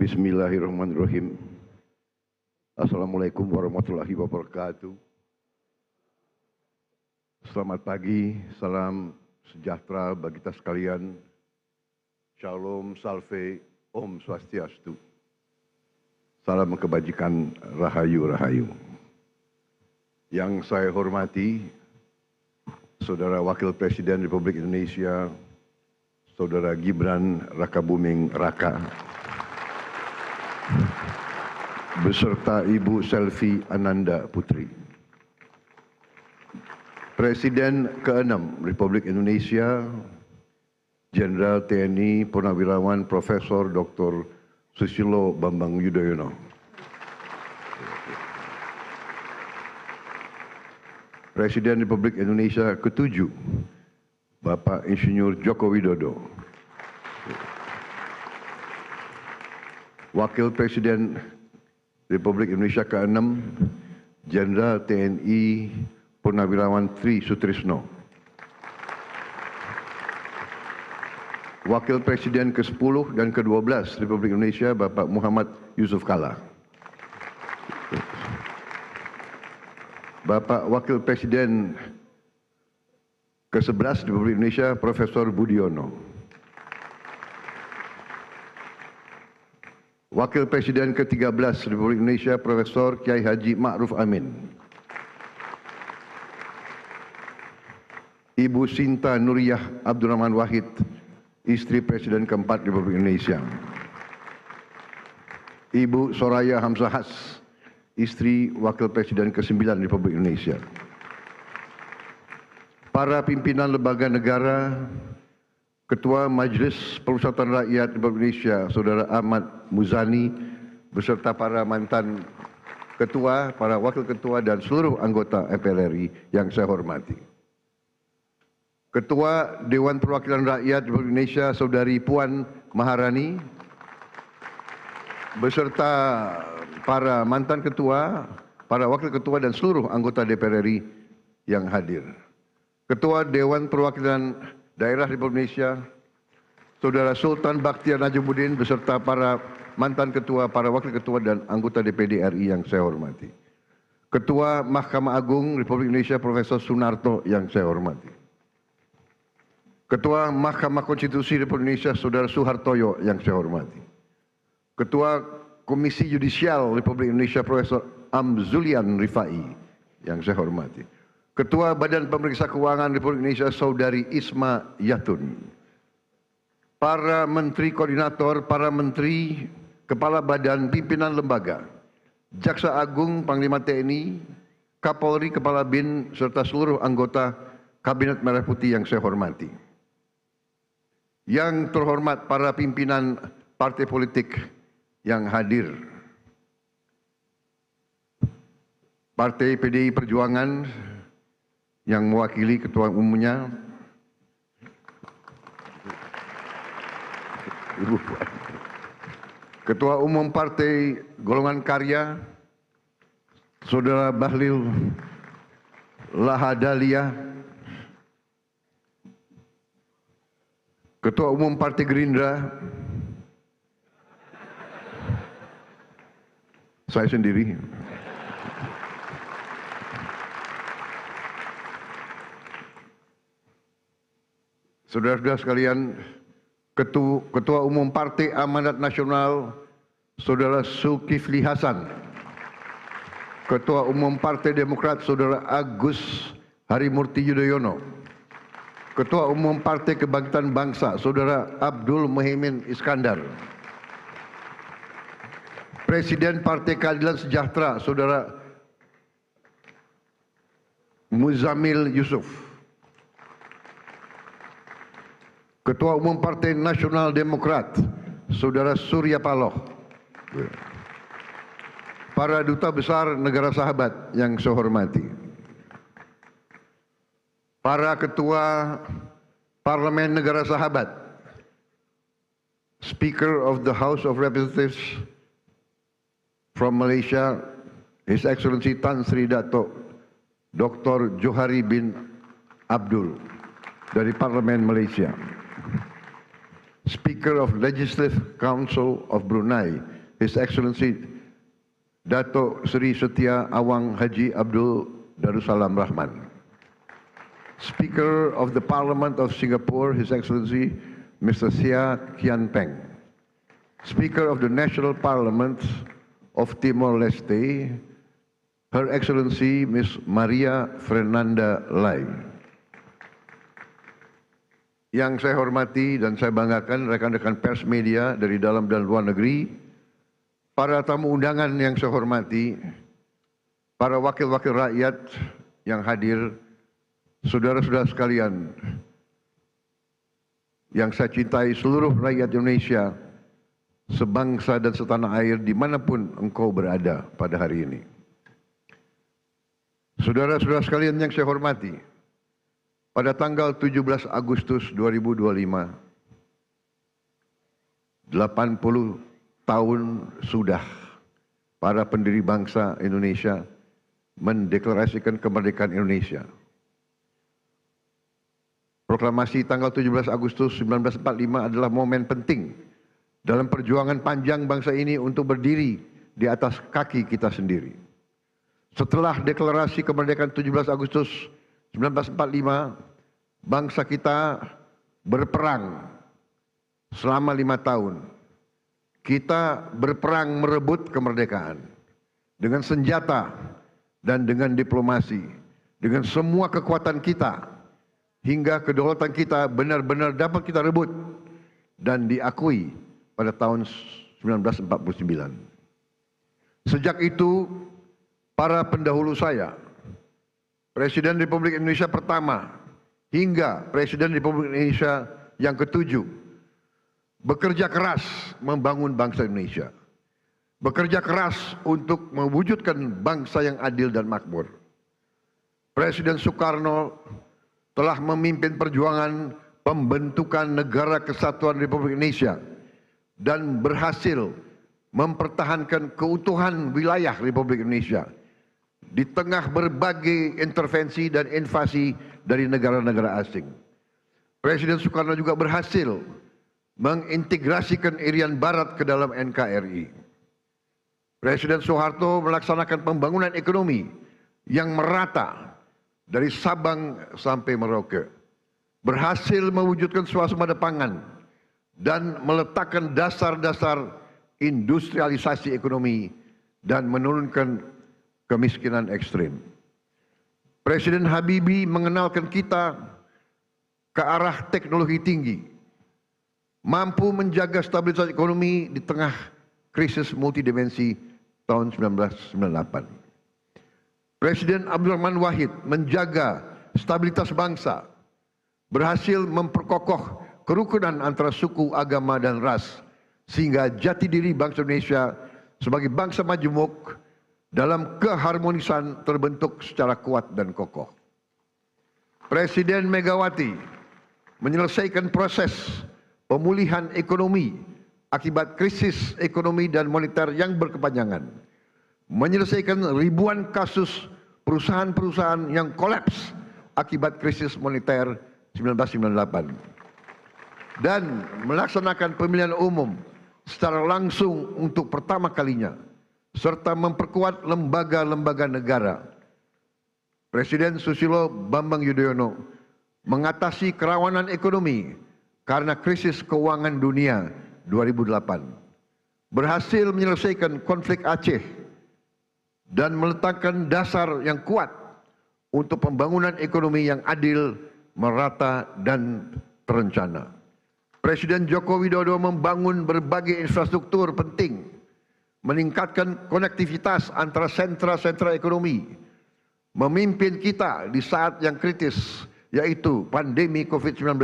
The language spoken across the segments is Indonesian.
Bismillahirrahmanirrahim. Assalamualaikum warahmatullahi wabarakatuh. Selamat pagi, salam sejahtera bagi kita sekalian. Shalom, salve, Om Swastiastu. Salam kebajikan, rahayu. Yang saya hormati, Saudara Wakil Presiden Republik Indonesia, Saudara Gibran Rakabuming Raka, beserta Ibu Selvi Ananda Putri. Presiden ke-6 Republik Indonesia, Jenderal TNI Purnawirawan Profesor Dr. Susilo Bambang Yudhoyono. Presiden Republik Indonesia ke-7, Bapak Insinyur Joko Widodo. Wakil Presiden Republik Indonesia ke-6, Jenderal TNI Purnawirawan Tri Sutrisno. Wakil Presiden ke-10 dan ke-12 Republik Indonesia, Bapak Muhammad Yusuf Kalla. Bapak Wakil Presiden ke-11 Republik Indonesia, Profesor Budiono. Wakil Presiden ke-13 Republik Indonesia, Profesor Kiai Haji Ma'ruf Amin. Ibu Sinta Nuriyah Abdurrahman Wahid, istri Presiden ke-4 Republik Indonesia. Ibu Soraya Hamzahas, istri Wakil Presiden ke-9 Republik Indonesia. Para pimpinan lembaga negara, Ketua Majelis Permusyawaratan Rakyat Republik Indonesia, Saudara Ahmad Muzani, beserta para mantan ketua, para wakil ketua, dan seluruh anggota MPR RI yang saya hormati. Ketua Dewan Perwakilan Rakyat Republik Indonesia, Saudari Puan Maharani, beserta para mantan ketua, para wakil ketua, dan seluruh anggota DPR RI yang hadir. Ketua Dewan Perwakilan Daerah Republik Indonesia, Saudara Sultan Bakhtiar Najumuddin, beserta para mantan ketua, para wakil ketua, dan anggota DPD RI yang saya hormati. Ketua Mahkamah Agung Republik Indonesia, Profesor Sunarto yang saya hormati. Ketua Mahkamah Konstitusi Republik Indonesia, Saudara Suhartoyo yang saya hormati. Ketua Komisi Yudisial Republik Indonesia, Profesor Amzulian Rifai yang saya hormati. Ketua Badan Pemeriksa Keuangan Republik Indonesia, Saudari Isma Yatun. Para Menteri Koordinator, para Menteri, Kepala Badan, Pimpinan Lembaga, Jaksa Agung, Panglima TNI, Kapolri, Kepala BIN, serta seluruh anggota Kabinet Merah Putih yang saya hormati. Yang terhormat para pimpinan partai politik yang hadir. Partai PDI Perjuangan yang mewakili ketua umumnya, Ketua Umum Partai Golongan Karya, Saudara Bahlil Lahadalia, Ketua Umum Partai Gerindra, saya sendiri, saudara-saudara sekalian, Ketua Umum Partai Amanat Nasional, Saudara Zulkifli Hasan, Ketua Umum Partai Demokrat, Saudara Agus Harimurti Yudhoyono, Ketua Umum Partai Kebangkitan Bangsa, Saudara Abdul Muhaimin Iskandar, Presiden Partai Keadilan Sejahtera, Saudara Muzamil Yusuf, Ketua Umum Partai Nasional Demokrat, Saudara Surya Paloh, para duta besar negara sahabat yang saya hormati, para ketua Parlemen negara sahabat, Speaker of the House of Representatives from Malaysia, His Excellency Tan Sri Dato' Dr. Johari bin Abdul dari Parlemen Malaysia, Speaker of Legislative Council of Brunei, His Excellency Dato Seri Setia Awang Haji Abdul Darussalam Rahman. Speaker of the Parliament of Singapore, His Excellency Mr. Seah Kian Peng. Speaker of the National Parliament of Timor-Leste, Her Excellency Miss Maria Fernanda Lai. Yang saya hormati dan saya banggakan rekan-rekan pers media dari dalam dan luar negeri, para tamu undangan yang saya hormati, para wakil-wakil rakyat yang hadir, saudara-saudara sekalian yang saya cintai, seluruh rakyat Indonesia, sebangsa dan setanah air dimanapun engkau berada pada hari ini. Saudara-saudara sekalian yang saya hormati, pada tanggal 17 Agustus 2025, 80 tahun sudah para pendiri bangsa Indonesia mendeklarasikan kemerdekaan Indonesia. Proklamasi tanggal 17 Agustus 1945 adalah momen penting dalam perjuangan panjang bangsa ini untuk berdiri di atas kaki kita sendiri. Setelah deklarasi kemerdekaan 17 Agustus 1945, bangsa kita berperang selama 5 tahun. Kita berperang merebut kemerdekaan dengan senjata dan dengan diplomasi, dengan semua kekuatan kita, hingga kedaulatan kita benar-benar dapat kita rebut dan diakui pada tahun 1949. Sejak itu, para pendahulu saya, Presiden Republik Indonesia pertama hingga Presiden Republik Indonesia yang ketujuh, bekerja keras membangun bangsa Indonesia. Bekerja keras untuk mewujudkan bangsa yang adil dan makmur. Presiden Soekarno telah memimpin perjuangan pembentukan Negara Kesatuan Republik Indonesia dan berhasil mempertahankan keutuhan wilayah Republik Indonesia di tengah berbagai intervensi dan invasi dari negara-negara asing. Presiden Soekarno juga berhasil mengintegrasikan Irian Barat ke dalam NKRI. Presiden Soeharto melaksanakan pembangunan ekonomi yang merata dari Sabang sampai Merauke, berhasil mewujudkan swasembada pangan dan meletakkan dasar-dasar industrialisasi ekonomi dan menurunkan kemiskinan ekstrim. Presiden Habibie mengenalkan kita ke arah teknologi tinggi, mampu menjaga stabilitas ekonomi di tengah krisis multidimensi tahun 1998. Presiden Abdurrahman Wahid menjaga stabilitas bangsa, berhasil memperkokoh kerukunan antara suku, agama, dan ras, sehingga jati diri bangsa Indonesia sebagai bangsa majemuk dalam keharmonisan terbentuk secara kuat dan kokoh. Presiden Megawati menyelesaikan proses pemulihan ekonomi akibat krisis ekonomi dan moneter yang berkepanjangan, menyelesaikan ribuan kasus perusahaan-perusahaan yang kolaps akibat krisis moneter 1998 dan melaksanakan pemilihan umum secara langsung untuk pertama kalinya serta memperkuat lembaga-lembaga negara. Presiden Susilo Bambang Yudhoyono mengatasi kerawanan ekonomi karena krisis keuangan dunia 2008, berhasil menyelesaikan konflik Aceh dan meletakkan dasar yang kuat untuk pembangunan ekonomi yang adil, merata, dan terencana. Presiden Joko Widodo membangun berbagai infrastruktur penting, meningkatkan konektivitas antara sentra-sentra ekonomi, memimpin kita di saat yang kritis, yaitu pandemi COVID-19,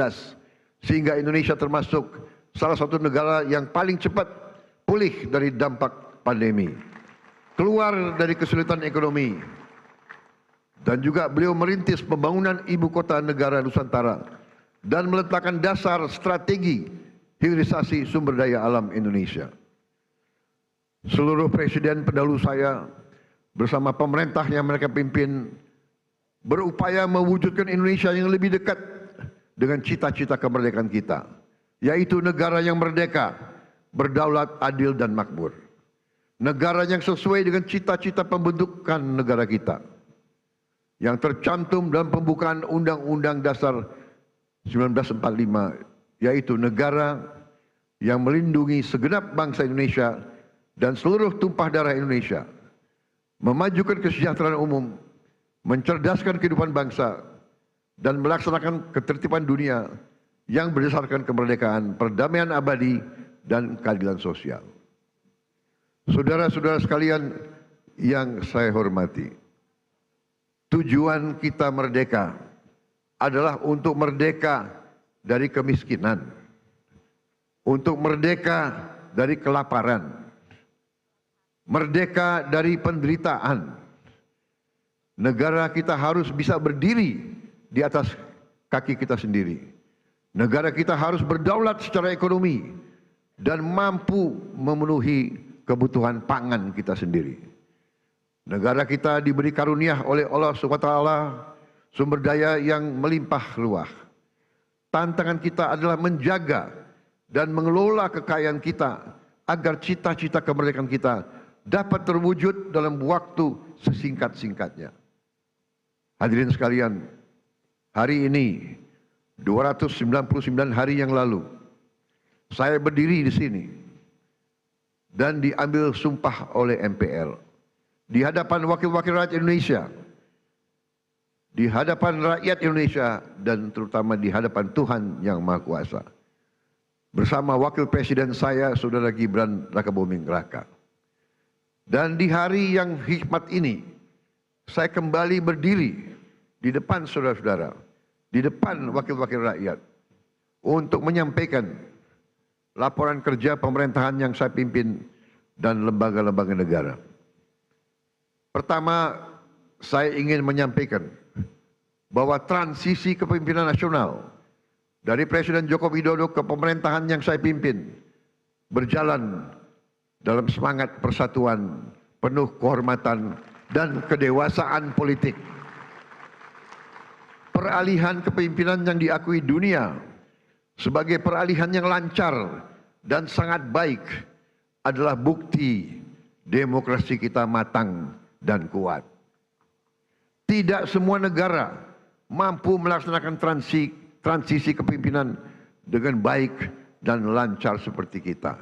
sehingga Indonesia termasuk salah satu negara yang paling cepat pulih dari dampak pandemi, keluar dari kesulitan ekonomi, dan juga beliau merintis pembangunan ibu kota negara Nusantara dan meletakkan dasar strategi hilirisasi sumber daya alam Indonesia. Seluruh presiden pendahulu saya bersama pemerintah yang mereka pimpin berupaya mewujudkan Indonesia yang lebih dekat dengan cita-cita kemerdekaan kita, yaitu negara yang merdeka, berdaulat, adil, dan makmur. negara yang sesuai dengan cita-cita pembentukan negara kita, yang tercantum dalam pembukaan Undang-Undang Dasar 1945, yaitu negara yang melindungi segenap bangsa Indonesia dan seluruh tumpah darah Indonesia, memajukan kesejahteraan umum, mencerdaskan kehidupan bangsa, dan melaksanakan ketertiban dunia yang berdasarkan kemerdekaan, perdamaian abadi, dan keadilan sosial. Saudara-saudara sekalian yang saya hormati, tujuan kita merdeka adalah untuk merdeka dari kemiskinan, untuk merdeka dari kelaparan, merdeka dari penderitaan. Negara kita harus bisa berdiri di atas kaki kita sendiri. Negara kita harus berdaulat secara ekonomi dan mampu memenuhi kebutuhan pangan kita sendiri. Negara kita diberi karunia oleh Allah SWT sumber daya yang melimpah ruah. Tantangan kita adalah menjaga dan mengelola kekayaan kita agar cita-cita kemerdekaan kita dapat terwujud dalam waktu sesingkat-singkatnya. Hadirin sekalian, hari ini 299 hari yang lalu saya berdiri di sini dan diambil sumpah oleh MPR di hadapan wakil-wakil rakyat Indonesia, di hadapan rakyat Indonesia, dan terutama di hadapan Tuhan Yang Maha Kuasa, bersama wakil presiden saya, Saudara Gibran Rakabuming Raka. Dan di hari yang hikmat ini, saya kembali berdiri di depan saudara-saudara, di depan wakil-wakil rakyat, untuk menyampaikan laporan kerja pemerintahan yang saya pimpin dan lembaga-lembaga negara. Pertama, saya ingin menyampaikan bahwa transisi kepemimpinan nasional dari Presiden Joko Widodo ke pemerintahan yang saya pimpin berjalan dalam semangat persatuan, penuh kehormatan dan kedewasaan politik. Peralihan kepemimpinan yang diakui dunia sebagai peralihan yang lancar dan sangat baik adalah bukti demokrasi kita matang dan kuat. Tidak semua negara mampu melaksanakan transisi kepemimpinan dengan baik dan lancar seperti kita.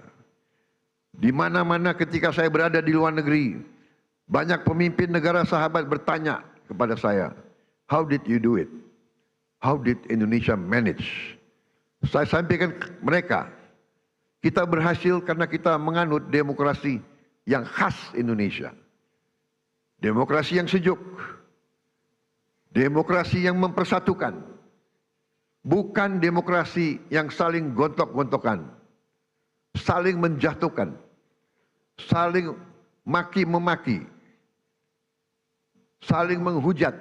Di mana-mana ketika saya berada di luar negeri, banyak pemimpin negara sahabat bertanya kepada saya, "How did you do it? How did Indonesia manage?" Saya sampaikan ke mereka, kita berhasil karena kita menganut demokrasi yang khas Indonesia. Demokrasi yang sejuk, demokrasi yang mempersatukan, bukan demokrasi yang saling gontok-gontokan, saling menjatuhkan, saling maki-memaki, saling menghujat,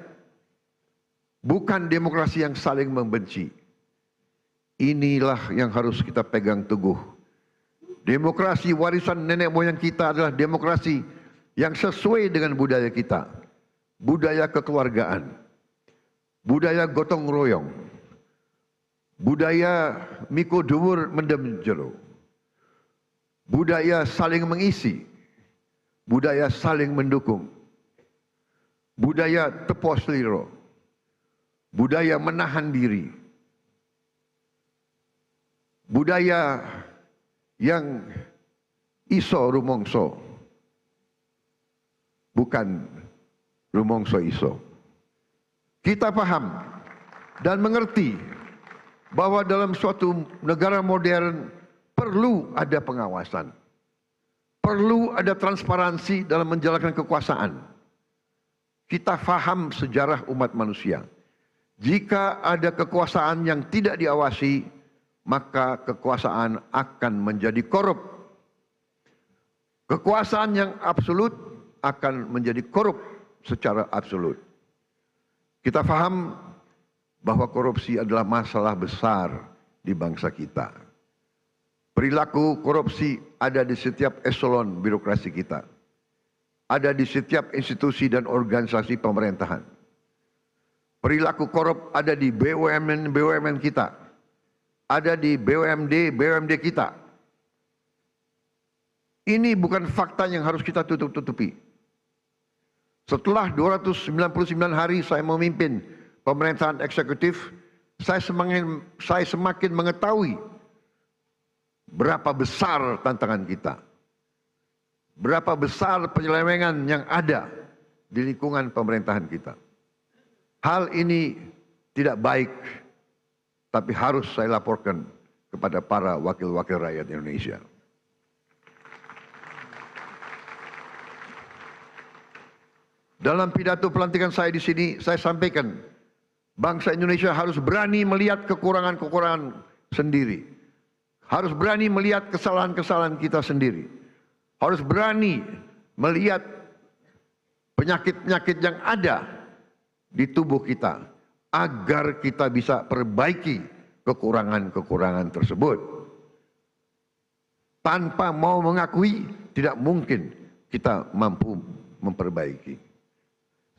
bukan demokrasi yang saling membenci. Inilah yang harus kita pegang teguh. Demokrasi warisan nenek moyang kita adalah demokrasi yang sesuai dengan budaya kita, budaya kekeluargaan, budaya gotong royong, budaya miko dhuwur mendem jero, budaya saling mengisi, budaya saling mendukung, budaya tepo sliro, budaya menahan diri, budaya yang iso rumongso, bukan rumongso iso. Kita paham dan mengerti bahwa dalam suatu negara modern perlu ada pengawasan, perlu ada transparansi dalam menjalankan kekuasaan. Kita paham sejarah umat manusia. Jika ada kekuasaan yang tidak diawasi, maka kekuasaan akan menjadi korup. Kekuasaan yang absolut akan menjadi korup secara absolut. Kita paham bahwa korupsi adalah masalah besar di bangsa kita. Perilaku korupsi ada di setiap eselon birokrasi kita. Ada di setiap institusi dan organisasi pemerintahan. Perilaku korup ada di BUMN kita. Ada di BUMD kita. Ini bukan fakta yang harus kita tutup-tutupi. Setelah 299 hari saya memimpin pemerintahan eksekutif, saya semakin mengetahui berapa besar tantangan kita. Berapa besar penyelewengan yang ada di lingkungan pemerintahan kita. Hal ini tidak baik, tapi harus saya laporkan kepada para wakil-wakil rakyat Indonesia. Dalam pidato pelantikan saya di sini, saya sampaikan, bangsa Indonesia harus berani melihat kekurangan-kekurangan sendiri. Harus berani melihat kesalahan-kesalahan kita sendiri. Harus berani melihat penyakit-penyakit yang ada di tubuh kita, agar kita bisa perbaiki kekurangan-kekurangan tersebut. Tanpa mau mengakui, tidak mungkin kita mampu memperbaiki.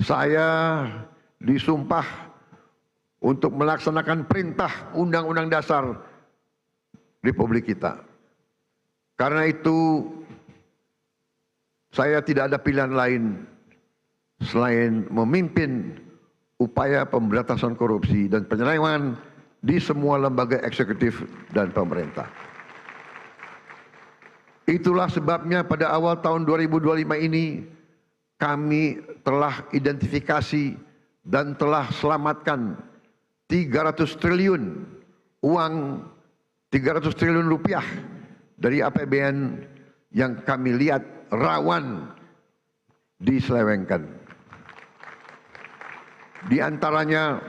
Saya disumpah untuk melaksanakan perintah Undang-Undang Dasar Republik kita. Karena itu, saya tidak ada pilihan lain selain memimpin upaya pemberantasan korupsi dan penyelewengan di semua lembaga eksekutif dan pemerintah. Itulah sebabnya pada awal tahun 2025 ini kami telah identifikasi dan telah selamatkan 300 triliun uang, 300 triliun rupiah dari APBN yang kami lihat rawan diselewengkan. Di antaranya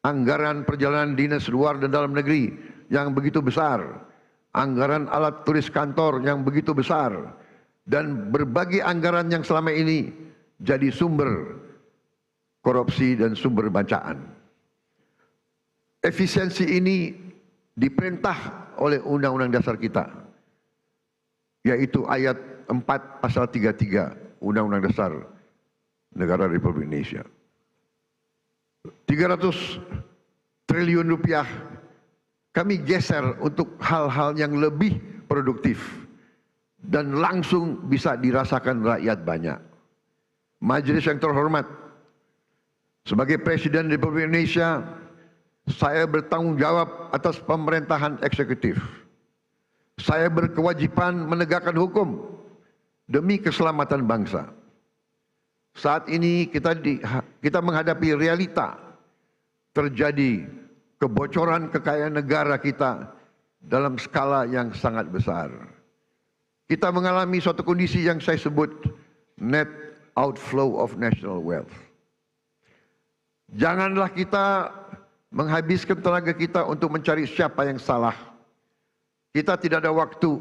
anggaran perjalanan dinas luar dan dalam negeri yang begitu besar, anggaran alat tulis kantor yang begitu besar, dan berbagai anggaran yang selama ini jadi sumber korupsi dan sumber bacaan. Efisiensi ini diperintah oleh Undang-Undang Dasar kita, yaitu ayat 4 pasal 33 Undang-Undang Dasar Negara Republik Indonesia. 300 triliun rupiah kami geser untuk hal-hal yang lebih produktif dan langsung bisa dirasakan rakyat banyak. Majelis yang terhormat, sebagai Presiden Republik Indonesia, saya bertanggung jawab atas pemerintahan eksekutif. Saya berkewajiban menegakkan hukum demi keselamatan bangsa. Saat ini kita menghadapi realita terjadi kebocoran kekayaan negara kita dalam skala yang sangat besar. Kita mengalami suatu kondisi yang saya sebut net outflow of national wealth. Janganlah kita menghabiskan tenaga kita untuk mencari siapa yang salah. Kita tidak ada waktu.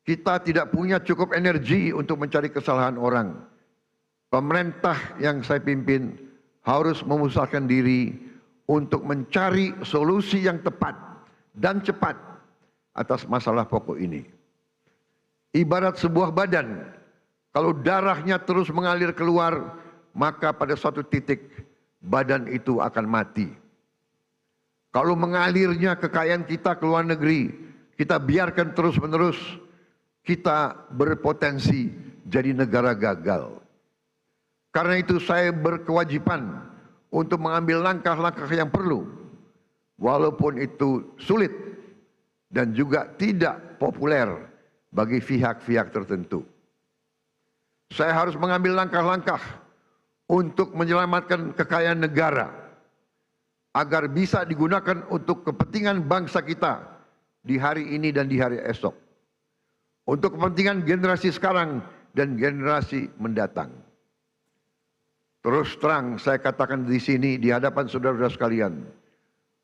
Kita tidak punya cukup energi untuk mencari kesalahan orang. Pemerintah yang saya pimpin harus memusatkan diri untuk mencari solusi yang tepat dan cepat atas masalah pokok ini. Ibarat sebuah badan, kalau darahnya terus mengalir keluar, maka pada suatu titik badan itu akan mati. Kalau mengalirnya kekayaan kita ke luar negeri, kita biarkan terus-menerus, kita berpotensi jadi negara gagal. Karena itu saya berkewajiban untuk mengambil langkah-langkah yang perlu, walaupun itu sulit dan juga tidak populer bagi pihak-pihak tertentu. Saya harus mengambil langkah-langkah untuk menyelamatkan kekayaan negara agar bisa digunakan untuk kepentingan bangsa kita di hari ini dan di hari esok, untuk kepentingan generasi sekarang dan generasi mendatang. Terus terang saya katakan di sini di hadapan saudara-saudara sekalian,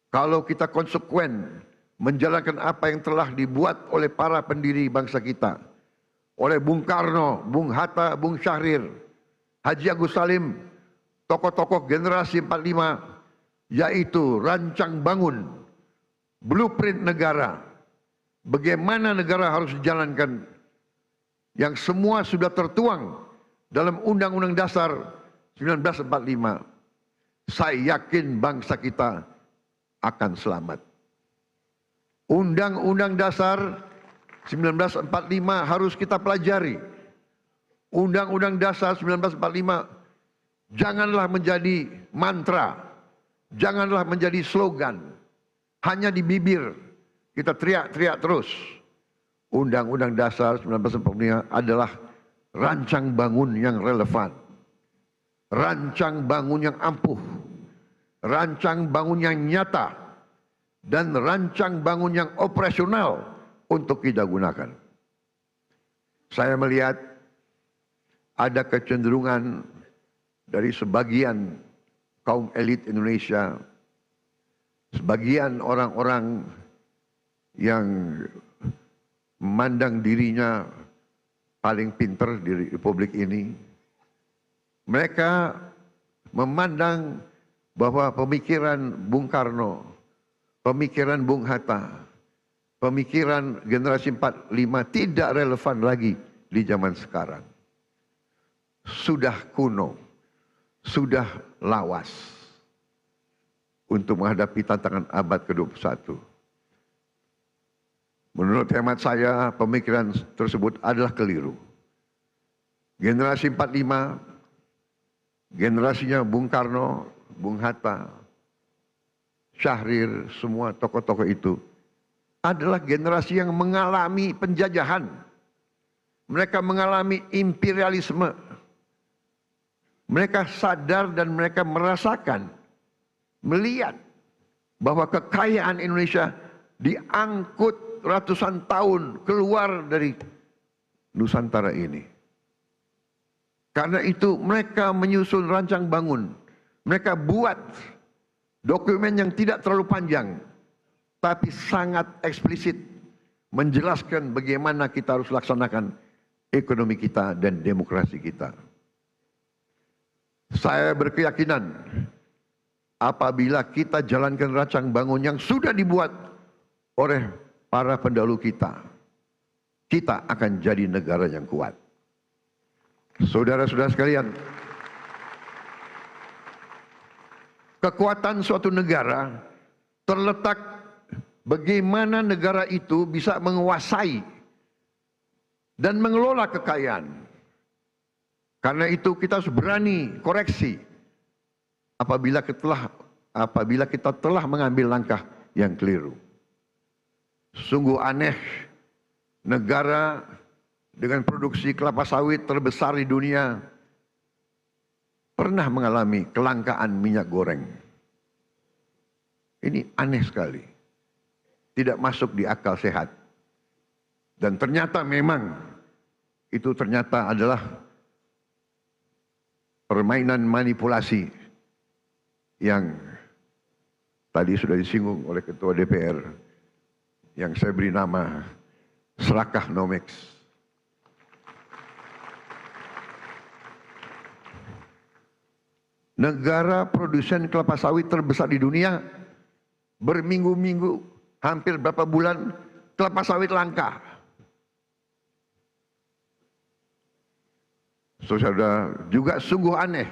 kalau kita konsekuen menjalankan apa yang telah dibuat oleh para pendiri bangsa kita, oleh Bung Karno, Bung Hatta, Bung Syahrir, Haji Agus Salim, tokoh-tokoh generasi 45, yaitu rancang bangun, blueprint negara, bagaimana negara harus dijalankan, yang semua sudah tertuang dalam Undang-Undang Dasar 1945. Saya yakin bangsa kita akan selamat. Undang-Undang Dasar 1945 harus kita pelajari. Undang-Undang Dasar 1945 janganlah menjadi mantra, janganlah menjadi slogan, hanya di bibir kita teriak-teriak terus. Undang-Undang Dasar 1945 adalah rancang bangun yang relevan, rancang bangun yang ampuh, rancang bangun yang nyata, dan rancang bangun yang operasional untuk kita gunakan. Saya melihat ada kecenderungan dari sebagian kaum elit Indonesia, sebagian orang-orang yang memandang dirinya paling pintar di republik ini. Mereka memandang bahwa pemikiran Bung Karno, pemikiran Bung Hatta, pemikiran generasi 45 tidak relevan lagi di zaman sekarang. Sudah kuno, sudah lawas untuk menghadapi tantangan abad ke-21. Menurut hemat saya, pemikiran tersebut adalah keliru. Generasi 45, generasinya Bung Karno, Bung Hatta, Syahrir, semua tokoh-tokoh itu adalah generasi yang mengalami penjajahan. Mereka mengalami imperialisme. Mereka sadar dan mereka merasakan, melihat bahwa kekayaan Indonesia diangkut ratusan tahun keluar dari Nusantara ini. Karena itu mereka menyusun rancang bangun. Mereka buat dokumen yang tidak terlalu panjang, tapi sangat eksplisit menjelaskan bagaimana kita harus laksanakan ekonomi kita dan demokrasi kita. Saya berkeyakinan apabila kita jalankan rancang bangun yang sudah dibuat oleh para pendahulu kita, kita akan jadi negara yang kuat. Saudara-saudara sekalian, kekuatan suatu negara terletak bagaimana negara itu bisa menguasai dan mengelola kekayaan. Karena itu kita harus berani koreksi apabila kita telah mengambil langkah yang keliru. Sungguh aneh negara dengan produksi kelapa sawit terbesar di dunia pernah mengalami kelangkaan minyak goreng. Ini aneh sekali. Tidak masuk di akal sehat. Dan ternyata memang itu ternyata adalah permainan manipulasi yang tadi sudah disinggung oleh Ketua DPR yang saya beri nama Serakah Nomex. Negara produsen kelapa sawit terbesar di dunia berminggu-minggu, hampir berapa bulan kelapa sawit langka. Saudara, juga sungguh aneh.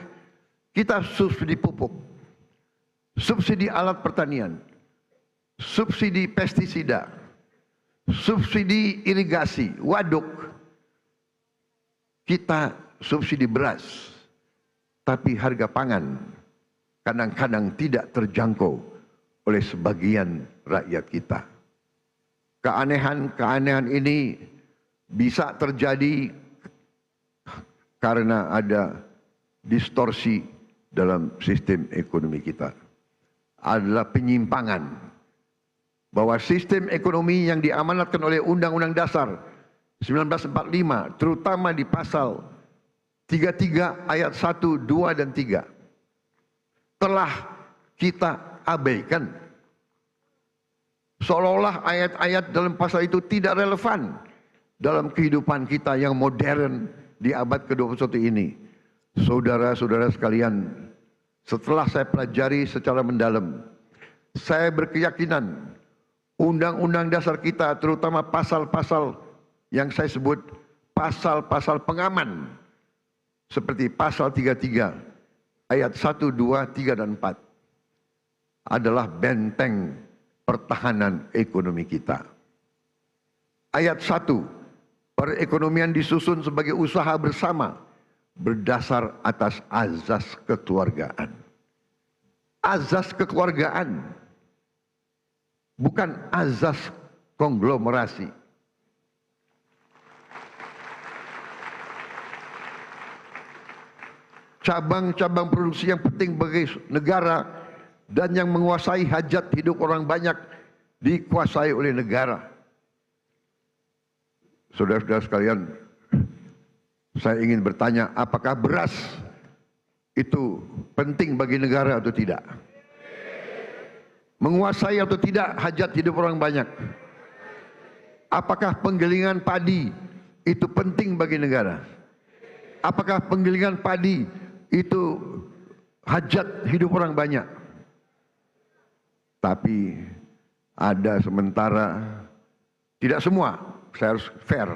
Kita subsidi pupuk, subsidi alat pertanian, subsidi pestisida, subsidi irigasi, waduk. Kita subsidi beras, tapi harga pangan kadang-kadang tidak terjangkau oleh sebagian rakyat kita. Keanehan-keanehan ini bisa terjadi karena ada distorsi dalam sistem ekonomi kita. Adalah penyimpangan bahwa sistem ekonomi yang diamanatkan oleh Undang-Undang Dasar 1945, terutama di pasal 33 ayat 1, 2, dan 3, telah kita abaikan. Seolah-olah ayat-ayat dalam pasal itu tidak relevan dalam kehidupan kita yang modern di abad ke-21 ini. Saudara-saudara sekalian, setelah saya pelajari secara mendalam, saya berkeyakinan Undang-Undang Dasar kita, terutama pasal-pasal yang saya sebut pasal-pasal pengaman, seperti pasal 33 ayat 1, 2, 3, dan 4, adalah benteng pertahanan ekonomi kita. Ayat 1, perekonomian disusun sebagai usaha bersama berdasar atas azas kekeluargaan. Azas kekeluargaan, bukan azas konglomerasi. Cabang-cabang produksi yang penting bagi negara dan yang menguasai hajat hidup orang banyak dikuasai oleh negara. Saudara-saudara sekalian, saya ingin bertanya, apakah beras itu penting bagi negara atau tidak? Menguasai atau tidak hajat hidup orang banyak? Apakah penggilingan padi itu penting bagi negara? Apakah penggilingan padi itu hajat hidup orang banyak? Tapi ada sementara, tidak semua, saya harus fair,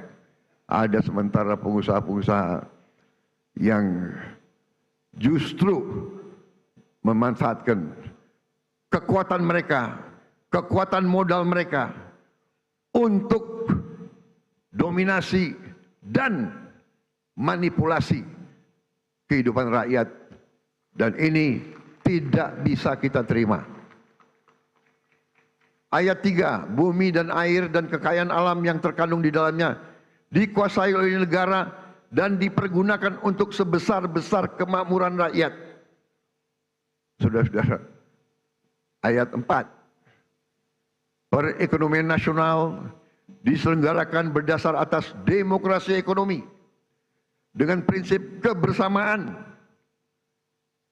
ada sementara pengusaha-pengusaha yang justru memanfaatkan kekuatan mereka, kekuatan modal mereka untuk dominasi dan manipulasi kehidupan rakyat, dan ini tidak bisa kita terima. Ayat 3, bumi dan air dan kekayaan alam yang terkandung di dalamnya dikuasai oleh negara dan dipergunakan untuk sebesar-besar kemakmuran rakyat. Saudara-saudara, ayat 4, perekonomian nasional diselenggarakan berdasar atas demokrasi ekonomi dengan prinsip kebersamaan,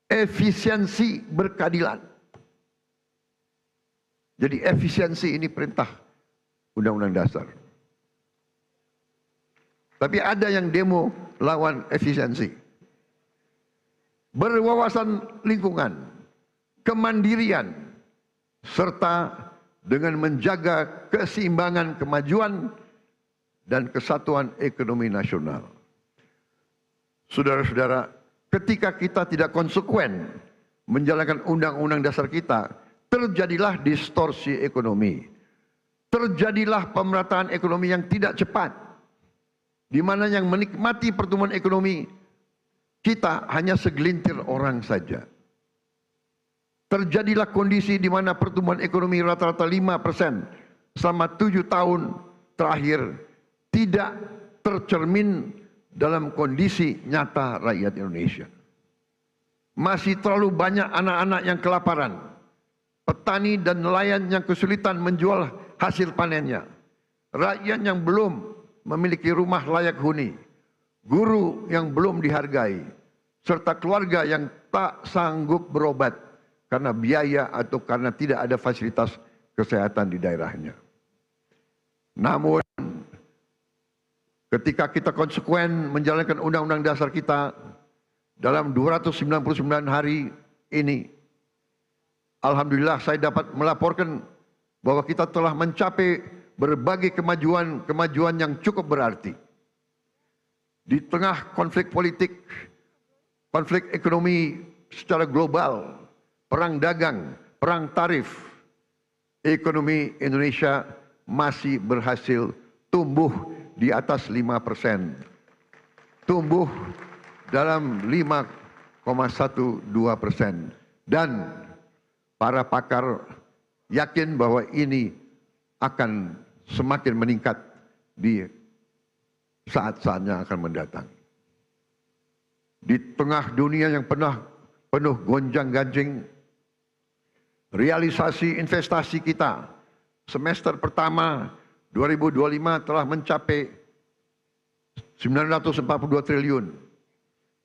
efisiensi, berkeadilan. Jadi efisiensi ini perintah Undang-Undang Dasar. Tapi ada yang demo lawan efisiensi. Berwawasan lingkungan, kemandirian, serta dengan menjaga keseimbangan kemajuan dan kesatuan ekonomi nasional. Saudara-saudara, ketika kita tidak konsekuen menjalankan undang-undang dasar kita, terjadilah distorsi ekonomi. Terjadilah pemerataan ekonomi yang tidak cepat, di mana yang menikmati pertumbuhan ekonomi kita hanya segelintir orang saja. Terjadilah kondisi di mana pertumbuhan ekonomi rata-rata 5% selama 7 tahun terakhir tidak tercermin dalam kondisi nyata rakyat Indonesia. Masih terlalu banyak anak-anak yang kelaparan, petani dan nelayan yang kesulitan menjual hasil panennya, rakyat yang belum memiliki rumah layak huni, guru yang belum dihargai, serta keluarga yang tak sanggup berobat karena biaya atau karena tidak ada fasilitas kesehatan di daerahnya. Namun, ketika kita konsekuen menjalankan undang-undang dasar kita dalam 299 hari ini, alhamdulillah saya dapat melaporkan bahwa kita telah mencapai berbagai kemajuan yang cukup berarti. Di tengah konflik politik, konflik ekonomi secara global, perang dagang, perang tarif, ekonomi Indonesia masih berhasil tumbuh di atas 5%. Tumbuh dalam 5,12%. Dan para pakar yakin bahwa ini akan semakin meningkat di saat-saatnya akan mendatang. Di tengah dunia yang penuh gonjang-ganjing, realisasi investasi kita semester pertama 2025 telah mencapai 942 triliun,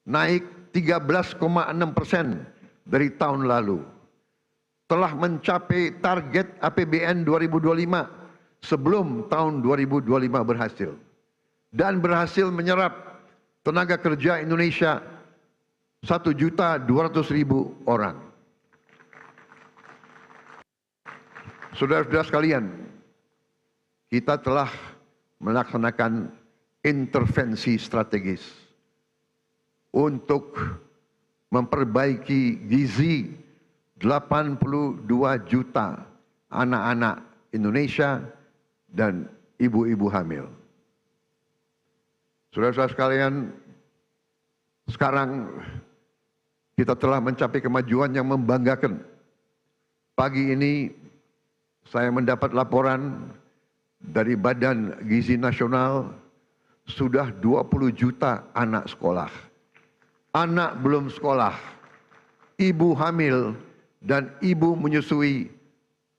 naik 13,6% dari tahun lalu. Telah mencapai target APBN 2025 sebelum tahun 2025 berhasil. Dan berhasil menyerap tenaga kerja Indonesia 1.200.000 orang. Saudara-saudara sekalian, kita telah melaksanakan intervensi strategis untuk memperbaiki gizi 82 juta anak-anak Indonesia dan ibu-ibu hamil. Saudara-saudara sekalian, sekarang kita telah mencapai kemajuan yang membanggakan. Pagi ini saya mendapat laporan dari Badan Gizi Nasional sudah 20 juta anak sekolah. Anak belum sekolah, ibu hamil dan ibu menyusui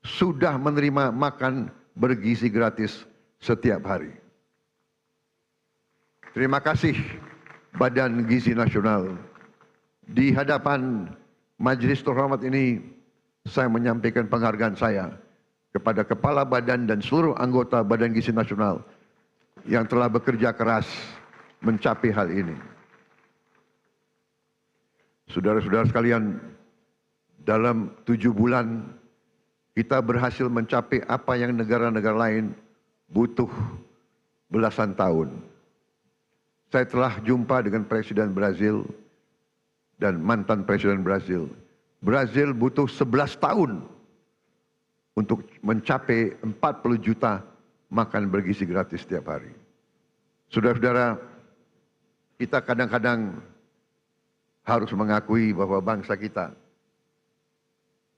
sudah menerima makan bergizi gratis setiap hari. Terima kasih Badan Gizi Nasional. Di hadapan majelis terhormat ini, saya menyampaikan penghargaan saya kepada Kepala Badan dan seluruh anggota Badan Gizi Nasional yang telah bekerja keras mencapai hal ini. Saudara-saudara sekalian, dalam 7 bulan kita berhasil mencapai apa yang negara-negara lain butuh belasan tahun. Saya telah jumpa dengan Presiden Brazil dan mantan Presiden Brazil. Brazil butuh 11 tahun untuk mencapai 40 juta makan bergizi gratis setiap hari. Saudara-saudara, kita kadang-kadang harus mengakui bahwa bangsa kita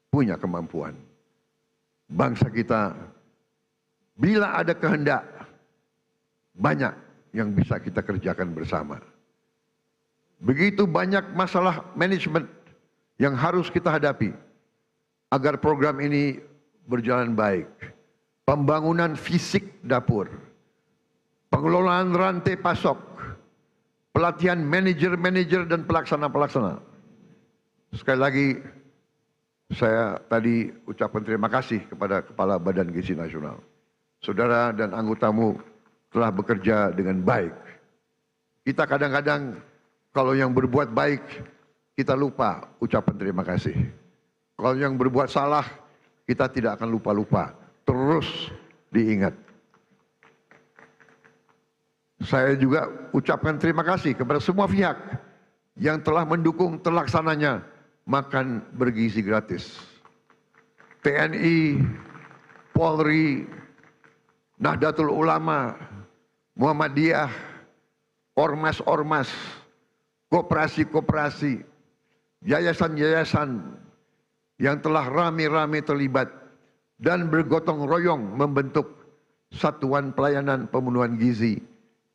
punya kemampuan. Bangsa kita bila ada kehendak, banyak yang bisa kita kerjakan bersama. Begitu banyak masalah manajemen yang harus kita hadapi agar program ini berjalan baik. Pembangunan fisik dapur, pengelolaan rantai pasok, pelatihan manajer-manajer dan pelaksana-pelaksana. Sekali lagi, saya tadi ucapkan terima kasih kepada Kepala Badan Gizi Nasional. Saudara dan anggotamu telah bekerja dengan baik. Kita kadang-kadang kalau yang berbuat baik, kita lupa ucapan terima kasih. Kalau yang berbuat salah, kita tidak akan lupa-lupa. Terus diingat. Saya juga ucapkan terima kasih kepada semua pihak yang telah mendukung terlaksananya makan bergizi gratis. TNI, Polri, Nahdlatul Ulama, Muhammadiyah, ormas-ormas, koperasi-koperasi, yayasan-yayasan yang telah rame-rame terlibat dan bergotong royong membentuk Satuan Pelayanan Pemenuhan Gizi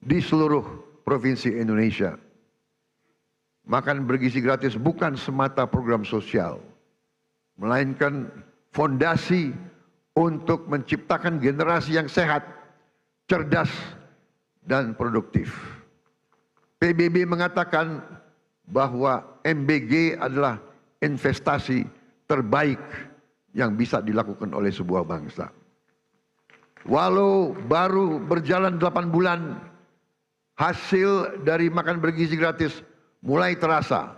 di seluruh provinsi Indonesia. Makan bergizi gratis bukan semata program sosial, melainkan fondasi untuk menciptakan generasi yang sehat, cerdas, dan produktif. PBB mengatakan bahwa MBG adalah investasi terbaik yang bisa dilakukan oleh sebuah bangsa. Walau baru berjalan 8 bulan, hasil dari makan bergizi gratis mulai terasa.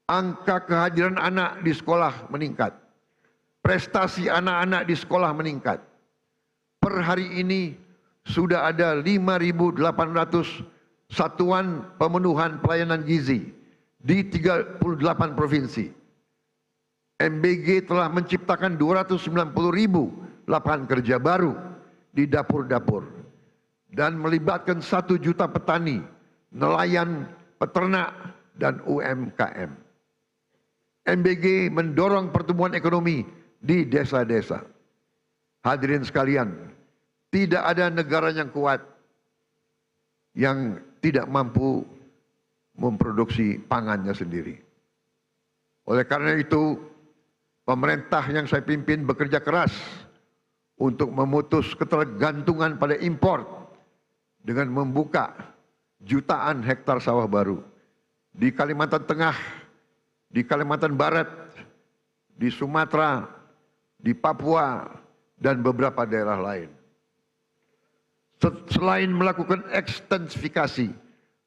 Angka kehadiran anak di sekolah meningkat. Prestasi anak-anak di sekolah meningkat. Per hari ini sudah ada 5.800 satuan pemenuhan pelayanan gizi di 38 provinsi. MBG telah menciptakan 290.000 lapangan kerja baru di dapur-dapur dan melibatkan 1 juta petani, nelayan, peternak, dan UMKM. MBG mendorong pertumbuhan ekonomi di desa-desa. Hadirin sekalian, tidak ada negara yang kuat yang tidak mampu memproduksi pangannya sendiri. Oleh karena itu, pemerintah yang saya pimpin bekerja keras untuk memutus ketergantungan pada impor dengan membuka jutaan hektar sawah baru di Kalimantan Tengah, di Kalimantan Barat, di Sumatera, di Papua, dan beberapa daerah lain. Selain melakukan ekstensifikasi,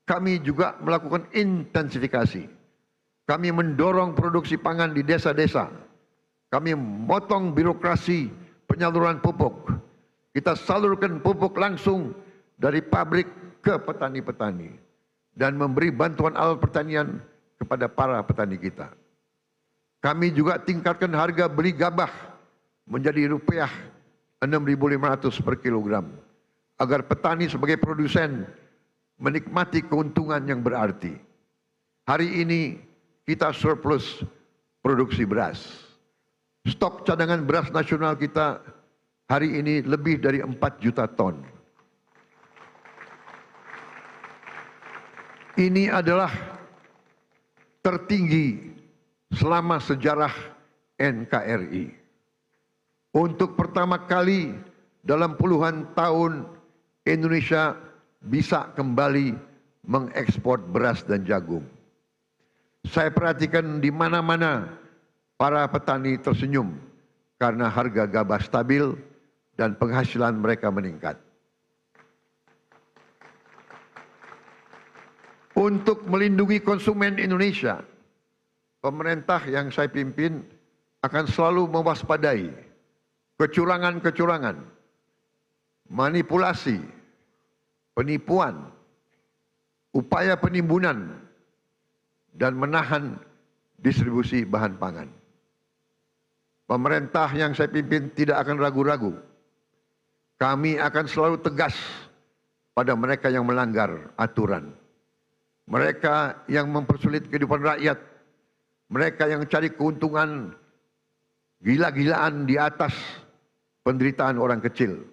kami juga melakukan intensifikasi. Kami mendorong produksi pangan di desa-desa. Kami memotong birokrasi penyaluran pupuk. Kita salurkan pupuk langsung dari pabrik ke petani-petani dan memberi bantuan alat pertanian kepada para petani kita. Kami juga tingkatkan harga beli gabah menjadi rupiah 6.500 per kilogram agar petani sebagai produsen menikmati keuntungan yang berarti. Hari ini kita surplus produksi beras. Stok cadangan beras nasional kita hari ini lebih dari 4 juta ton. Ini adalah tertinggi selama sejarah NKRI. Untuk pertama kali dalam puluhan tahun Indonesia bisa kembali mengekspor beras dan jagung. Saya perhatikan di mana-mana para petani tersenyum karena harga gabah stabil dan penghasilan mereka meningkat. Untuk melindungi konsumen Indonesia, pemerintah yang saya pimpin akan selalu mewaspadai kecurangan-kecurangan, manipulasi, penipuan, upaya penimbunan, dan menahan distribusi bahan pangan. Pemerintah yang saya pimpin tidak akan ragu-ragu. Kami akan selalu tegas pada mereka yang melanggar aturan. Mereka yang mempersulit kehidupan rakyat, mereka yang cari keuntungan gila-gilaan di atas penderitaan orang kecil.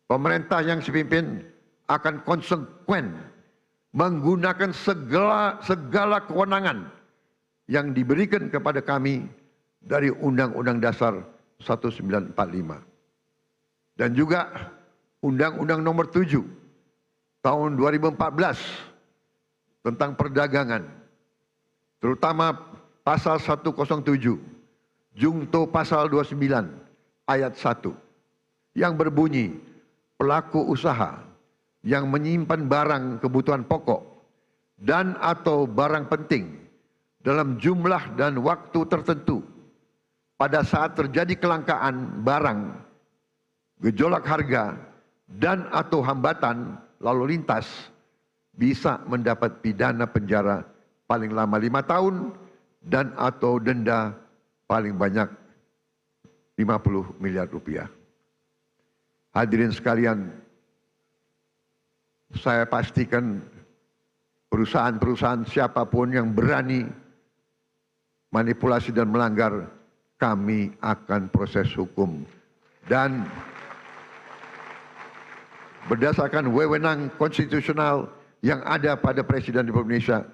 Pemerintah yang saya pimpin akan konsekuen menggunakan segala kewenangan yang diberikan kepada kami dari Undang-Undang Dasar 1945 dan juga Undang-Undang Nomor 7 tahun 2014 tentang perdagangan, terutama pasal 107, Jungto pasal 29 ayat 1 yang berbunyi pelaku usaha yang menyimpan barang kebutuhan pokok dan atau barang penting dalam jumlah dan waktu tertentu pada saat terjadi kelangkaan barang, gejolak harga dan atau hambatan lalu lintas bisa mendapat pidana penjara paling lama 5 tahun dan atau denda paling banyak 50 miliar rupiah. Hadirin sekalian, saya pastikan perusahaan-perusahaan siapapun yang berani manipulasi dan melanggar, kami akan proses hukum. Dan berdasarkan wewenang konstitusional yang ada pada Presiden Republik Indonesia,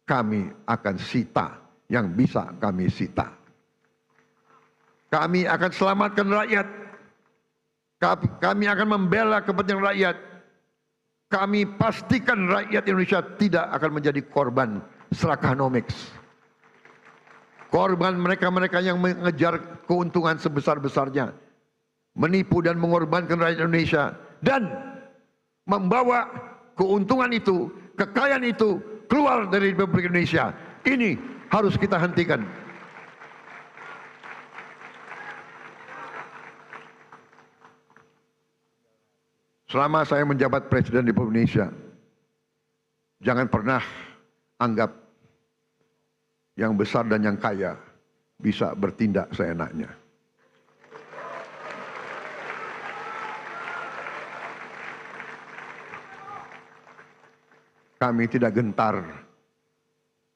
kami akan sita yang bisa kami sita. Kami akan selamatkan rakyat. Kami akan membela kepentingan rakyat. Kami pastikan rakyat Indonesia tidak akan menjadi korban serakanomics. Korban mereka-mereka yang mengejar keuntungan sebesar-besarnya, menipu dan mengorbankan rakyat Indonesia, dan membawa keuntungan itu, kekayaan itu keluar dari Republik Indonesia. Ini harus kita hentikan. Selama saya menjabat Presiden Republik Indonesia, jangan pernah anggap yang besar dan yang kaya bisa bertindak seenaknya. Kami tidak gentar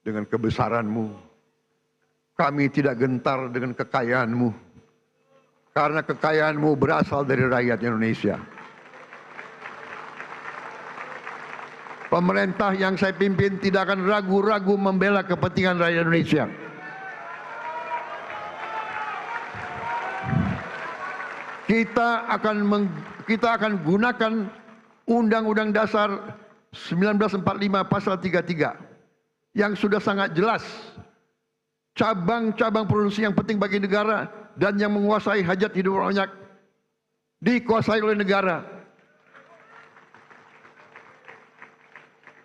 dengan kebesaranmu. Kami tidak gentar dengan kekayaanmu. Karena kekayaanmu berasal dari rakyat Indonesia. Pemerintah yang saya pimpin tidak akan ragu-ragu membela kepentingan rakyat Indonesia. Kita akan gunakan Undang-Undang Dasar 1945 pasal 33 yang sudah sangat jelas cabang-cabang produksi yang penting bagi negara dan yang menguasai hajat hidup orang banyak dikuasai oleh negara.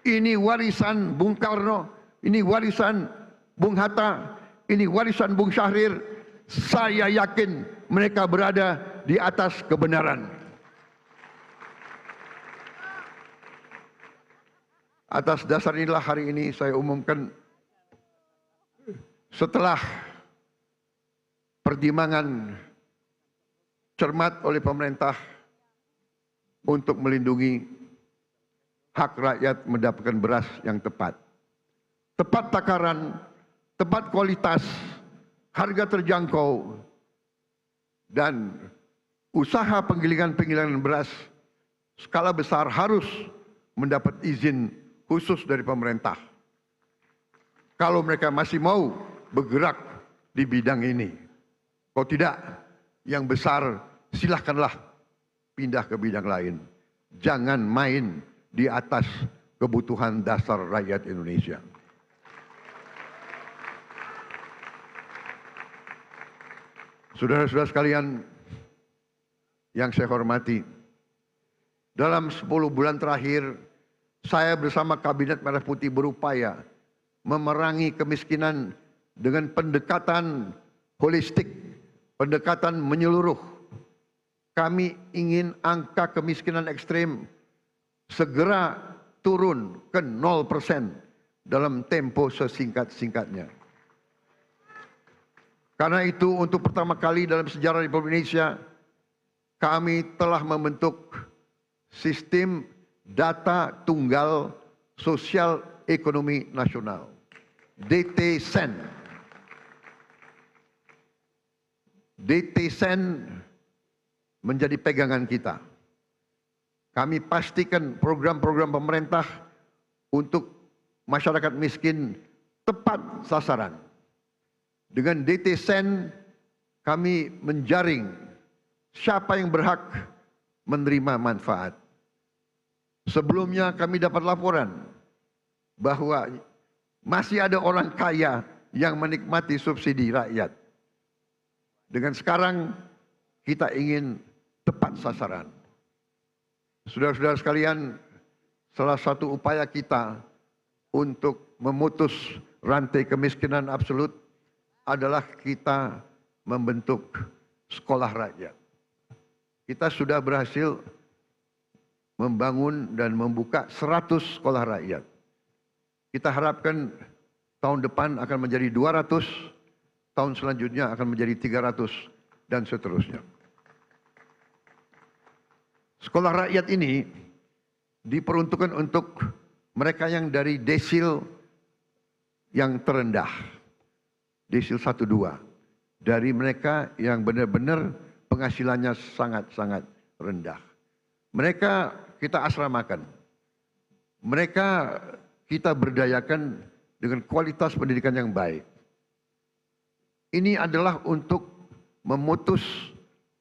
Ini warisan Bung Karno, ini warisan Bung Hatta, ini warisan Bung Syahrir. Saya yakin mereka berada di atas kebenaran. Atas dasar inilah hari ini saya umumkan, setelah pertimbangan cermat oleh pemerintah untuk melindungi hak rakyat mendapatkan beras yang tepat. Tepat takaran, tepat kualitas, harga terjangkau, dan usaha penggilingan beras skala besar harus mendapat izin khusus dari pemerintah. Kalau mereka masih mau bergerak di bidang ini. Kalau tidak, yang besar silahkanlah pindah ke bidang lain. Jangan main di atas kebutuhan dasar rakyat Indonesia. Saudara-saudara sekalian yang saya hormati, dalam 10 bulan terakhir, saya bersama Kabinet Merah Putih berupaya memerangi kemiskinan dengan pendekatan holistik, pendekatan menyeluruh. Kami ingin angka kemiskinan ekstrem segera turun ke 0% dalam tempo sesingkat-singkatnya. Karena itu untuk pertama kali dalam sejarah Republik Indonesia, kami telah membentuk sistem data tunggal sosial ekonomi nasional, DTSEN. DTSEN menjadi pegangan kita. Kami pastikan program-program pemerintah untuk masyarakat miskin tepat sasaran. Dengan DTSEN kami menjaring siapa yang berhak menerima manfaat. Sebelumnya kami dapat laporan bahwa masih ada orang kaya yang menikmati subsidi rakyat. Dengan sekarang kita ingin tepat sasaran. Saudara-saudara sekalian, salah satu upaya kita untuk memutus rantai kemiskinan absolut adalah kita membentuk sekolah rakyat. Kita sudah berhasil membangun dan membuka 100 sekolah rakyat. Kita harapkan tahun depan akan menjadi 200, tahun selanjutnya akan menjadi 300, dan seterusnya. Sekolah rakyat ini diperuntukkan untuk mereka yang dari desil yang terendah. Desil 1, 2. Dari mereka yang benar-benar penghasilannya sangat-sangat rendah. Mereka kita asramakan. Mereka kita berdayakan dengan kualitas pendidikan yang baik. Ini adalah untuk memutus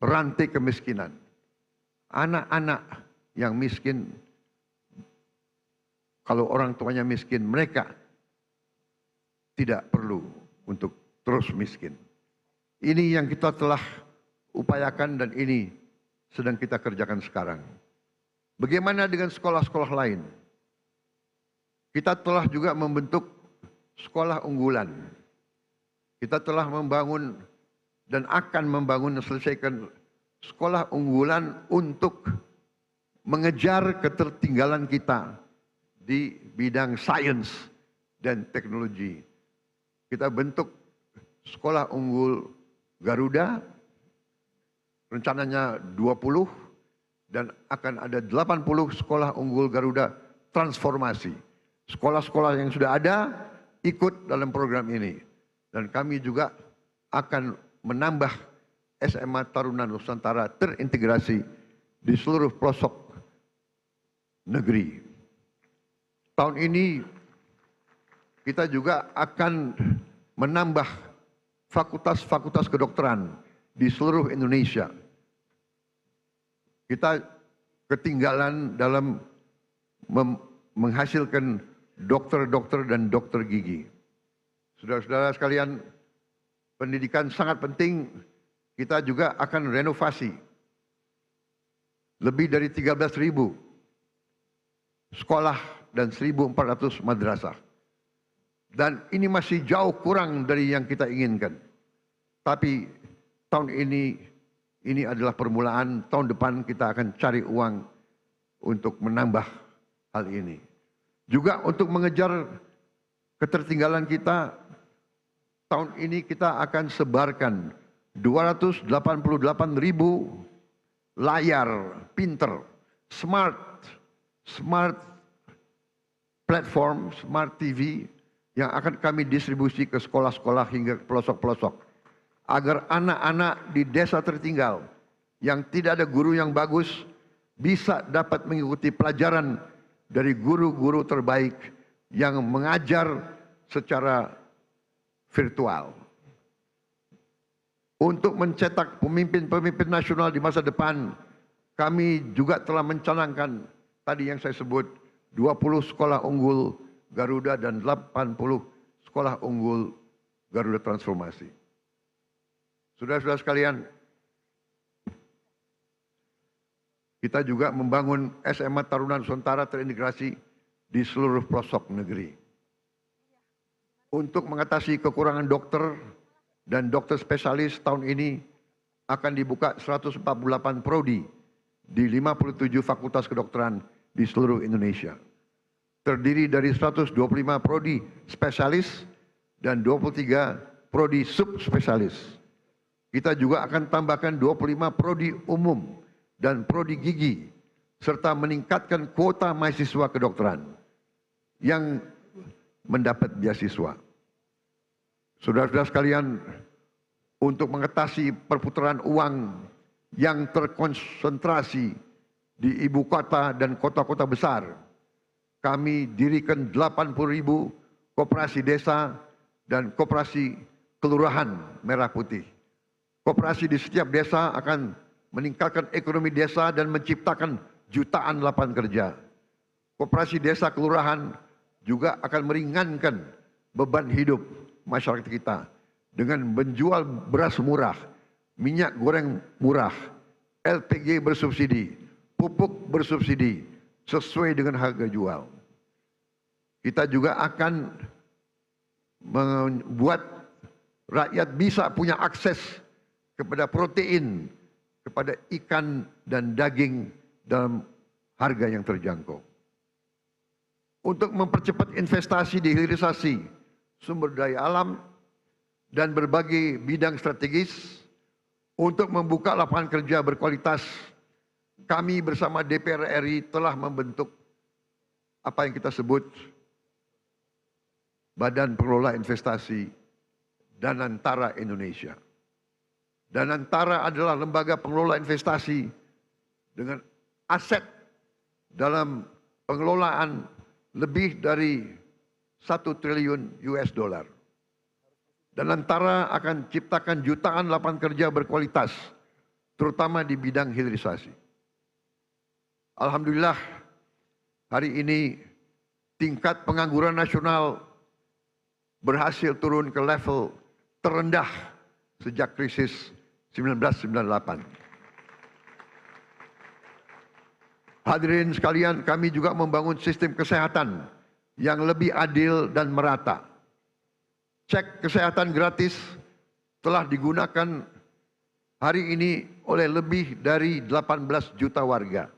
rantai kemiskinan. Anak-anak yang miskin, kalau orang tuanya miskin, mereka tidak perlu untuk terus miskin. Ini yang kita telah upayakan dan ini sedang kita kerjakan sekarang. Bagaimana dengan sekolah-sekolah lain? Kita telah juga membentuk sekolah unggulan. Kita telah membangun dan akan membangun dan selesaikan sekolah unggulan untuk mengejar ketertinggalan kita di bidang sains dan teknologi. Kita bentuk sekolah unggul Garuda, rencananya 20, dan akan ada 80 sekolah unggul Garuda transformasi. Sekolah-sekolah yang sudah ada ikut dalam program ini. Dan kami juga akan menambah SMA Taruna Nusantara terintegrasi di seluruh pelosok negeri. Tahun ini kita juga akan menambah fakultas-fakultas kedokteran di seluruh Indonesia. Kita ketinggalan dalam menghasilkan dokter-dokter dan dokter gigi. Saudara-saudara sekalian, pendidikan sangat penting. Kita juga akan renovasi lebih dari 13.000 sekolah dan 1.400 madrasah. Dan ini masih jauh kurang dari yang kita inginkan. Tapi tahun ini adalah permulaan. Tahun depan kita akan cari uang untuk menambah hal ini. Juga untuk mengejar ketertinggalan kita, tahun ini kita akan sebarkan 288.000 layar pinter smart platform, smart TV yang akan kami distribusi ke sekolah-sekolah hingga ke pelosok-pelosok. Agar anak-anak di desa tertinggal yang tidak ada guru yang bagus bisa dapat mengikuti pelajaran dari guru-guru terbaik yang mengajar secara virtual. Untuk mencetak pemimpin-pemimpin nasional di masa depan, kami juga telah mencanangkan tadi yang saya sebut 20 sekolah unggul Garuda dan 80 sekolah unggul Garuda Transformasi. Saudara-saudara sekalian, kita juga membangun SMA Taruna Nusantara terintegrasi di seluruh pelosok negeri. Untuk mengatasi kekurangan dokter dan dokter spesialis tahun ini akan dibuka 148 prodi di 57 fakultas kedokteran di seluruh Indonesia. Terdiri dari 125 prodi spesialis dan 23 prodi subspesialis. Kita juga akan tambahkan 25 prodi umum dan prodi gigi serta meningkatkan kuota mahasiswa kedokteran yang mendapat beasiswa. Saudara-saudara sekalian, untuk mengatasi perputaran uang yang terkonsentrasi di ibu kota dan kota-kota besar, kami dirikan 80.000 koperasi desa dan koperasi kelurahan merah putih. Koperasi di setiap desa akan meningkatkan ekonomi desa dan menciptakan jutaan lapangan kerja. Koperasi desa kelurahan juga akan meringankan beban hidup masyarakat kita dengan menjual beras murah, minyak goreng murah, LPG bersubsidi, pupuk bersubsidi sesuai dengan harga jual. Kita juga akan membuat rakyat bisa punya akses kepada protein, kepada ikan dan daging dalam harga yang terjangkau. Untuk mempercepat investasi di hilirisasi sumber daya alam dan berbagai bidang strategis, untuk membuka lapangan kerja berkualitas, kami bersama DPR RI telah membentuk apa yang kita sebut Badan Pengelola Investasi Danantara Indonesia. Danantara adalah lembaga pengelola investasi dengan aset dalam pengelolaan lebih dari 1 triliun US dollar. Danantara akan ciptakan jutaan lapangan kerja berkualitas, terutama di bidang hilirisasi. Alhamdulillah, hari ini tingkat pengangguran nasional berhasil turun ke level terendah sejak krisis 1998. Hadirin sekalian, kami juga membangun sistem kesehatan yang lebih adil dan merata. Cek kesehatan gratis telah digunakan hari ini oleh lebih dari 18 juta warga.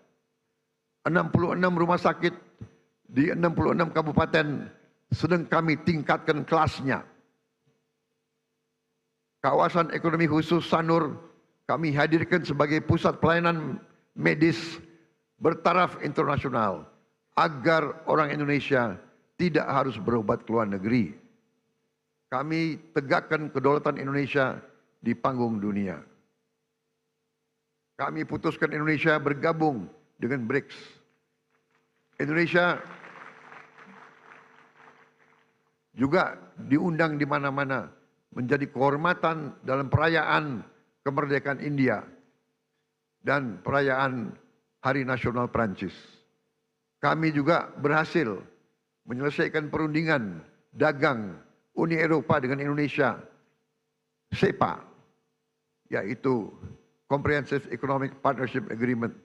66 rumah sakit di 66 kabupaten sedang kami tingkatkan kelasnya. Kawasan ekonomi khusus Sanur kami hadirkan sebagai pusat pelayanan medis bertaraf internasional agar orang Indonesia tidak harus berobat ke luar negeri. Kami tegakkan kedaulatan Indonesia di panggung dunia. Kami putuskan Indonesia bergabung dengan BRICS. Indonesia juga diundang di mana-mana menjadi kehormatan dalam perayaan kemerdekaan India dan perayaan Hari Nasional Prancis. Kami juga berhasil menyelesaikan perundingan dagang Uni Eropa dengan Indonesia, SEPA, yaitu Comprehensive Economic Partnership Agreement,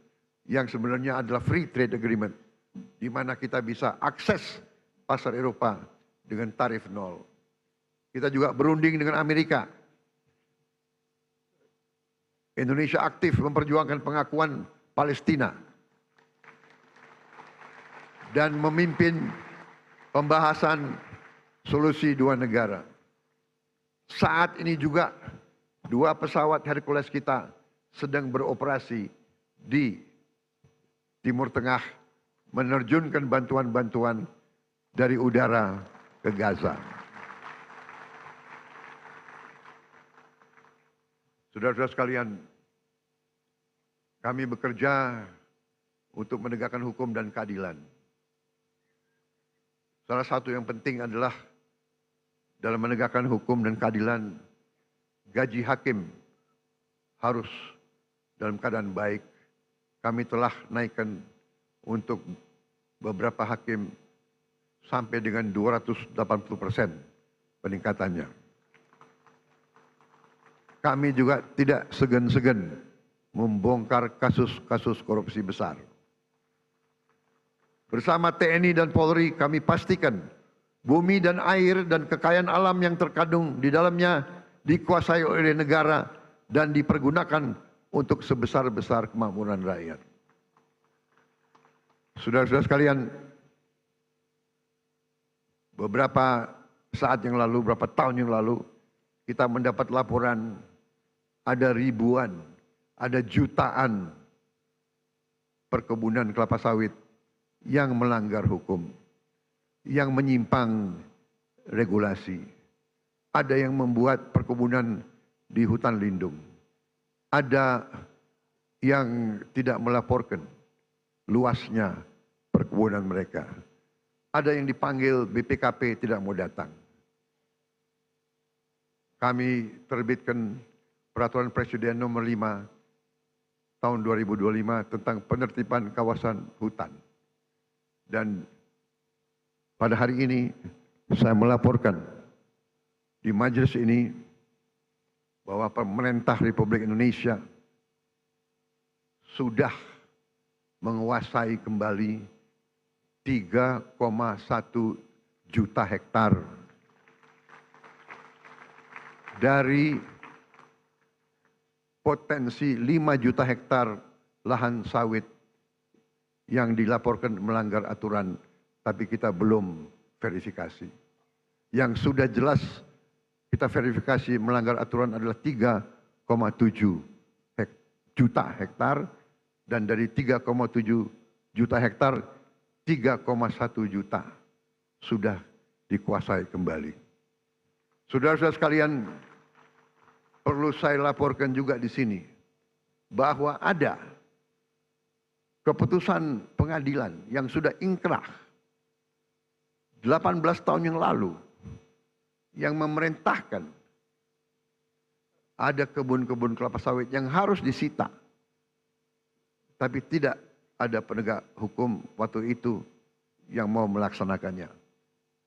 yang sebenarnya adalah Free Trade Agreement, di mana kita bisa akses pasar Eropa dengan tarif nol. Kita juga berunding dengan Amerika. Indonesia aktif memperjuangkan pengakuan Palestina dan memimpin pembahasan solusi dua negara. Saat ini juga 2 pesawat Hercules kita sedang beroperasi di Timur Tengah menerjunkan bantuan-bantuan dari udara ke Gaza. Saudara-saudara sekalian, kami bekerja untuk menegakkan hukum dan keadilan. Salah satu yang penting adalah dalam menegakkan hukum dan keadilan, gaji hakim harus dalam keadaan baik. Kami telah naikkan untuk beberapa hakim sampai dengan 280% peningkatannya. Kami juga tidak segan-segan membongkar kasus-kasus korupsi besar. Bersama TNI dan Polri kami pastikan bumi dan air dan kekayaan alam yang terkandung di dalamnya dikuasai oleh negara dan dipergunakan untuk sebesar-besar kemakmuran rakyat. Saudara-saudara sekalian, beberapa saat yang lalu, beberapa tahun yang lalu, kita mendapat laporan ada ribuan, ada jutaan perkebunan kelapa sawit yang melanggar hukum, yang menyimpang regulasi. Ada yang membuat perkebunan di hutan lindung. Ada yang tidak melaporkan luasnya perkebunan mereka. Ada yang dipanggil BPKP tidak mau datang. Kami terbitkan Peraturan Presiden Nomor 5 tahun 2025 tentang penertiban kawasan hutan. Dan pada hari ini saya melaporkan di majelis ini bahwa pemerintah Republik Indonesia sudah menguasai kembali 3,1 juta hektar dari potensi 5 juta hektar lahan sawit yang dilaporkan melanggar aturan, tapi kita belum verifikasi. Yang sudah jelas kita verifikasi melanggar aturan adalah 3,7 juta hektar, dan dari 3,7 juta hektar, 3,1 juta sudah dikuasai kembali. Saudara-saudara sekalian, perlu saya laporkan juga di sini bahwa ada keputusan pengadilan yang sudah ingkrah 18 tahun yang lalu yang memerintahkan ada kebun-kebun kelapa sawit yang harus disita, tapi tidak ada penegak hukum waktu itu yang mau melaksanakannya.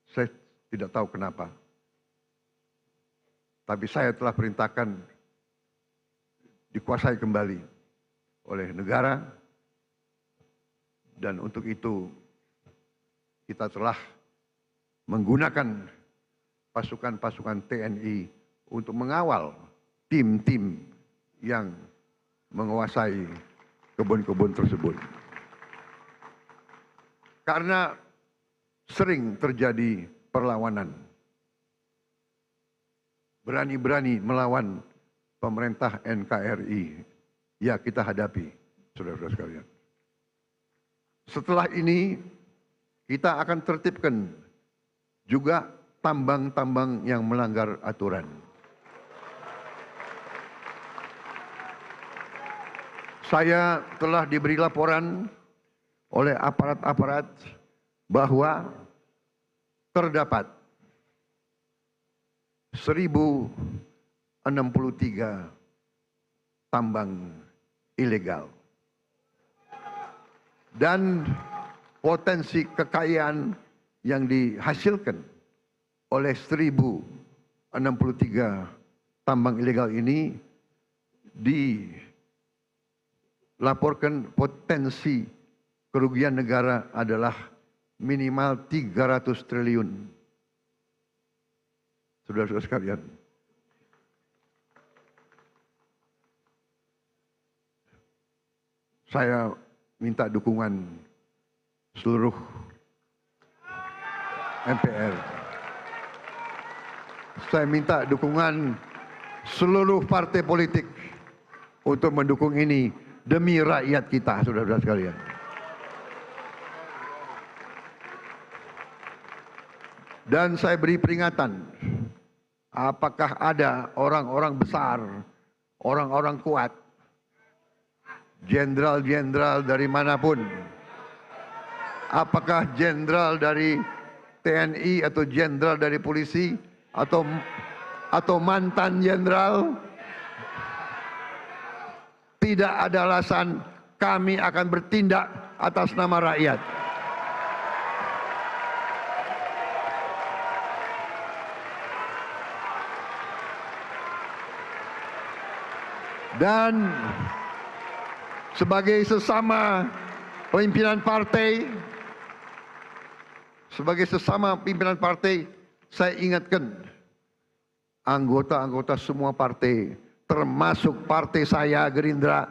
Saya tidak tahu kenapa. Tapi saya telah perintahkan dikuasai kembali oleh negara, dan untuk itu kita telah menggunakan pasukan-pasukan TNI untuk mengawal tim-tim yang menguasai kebun-kebun tersebut. Karena sering terjadi perlawanan, berani-berani melawan pemerintah NKRI, ya kita hadapi, saudara-saudara sekalian. Setelah ini kita akan tertibkan juga tambang-tambang yang melanggar aturan. Saya telah diberi laporan oleh aparat-aparat bahwa terdapat 1063 tambang ilegal. Dan potensi kekayaan yang dihasilkan oleh 1063 tambang ilegal ini dilaporkan potensi kerugian negara adalah minimal 300 triliun. Saudara-saudara sekalian, saya minta dukungan seluruh MPR. Saya minta dukungan seluruh partai politik untuk mendukung ini demi rakyat kita, saudara-saudara sekalian. Dan saya beri peringatan, apakah ada orang-orang besar, orang-orang kuat, jenderal-jenderal dari manapun, apakah jenderal dari TNI atau jenderal dari polisi atau mantan jenderal, tidak ada alasan kami akan bertindak atas nama rakyat. Dan sebagai sesama pimpinan partai, saya ingatkan anggota-anggota semua partai, termasuk partai saya Gerindra,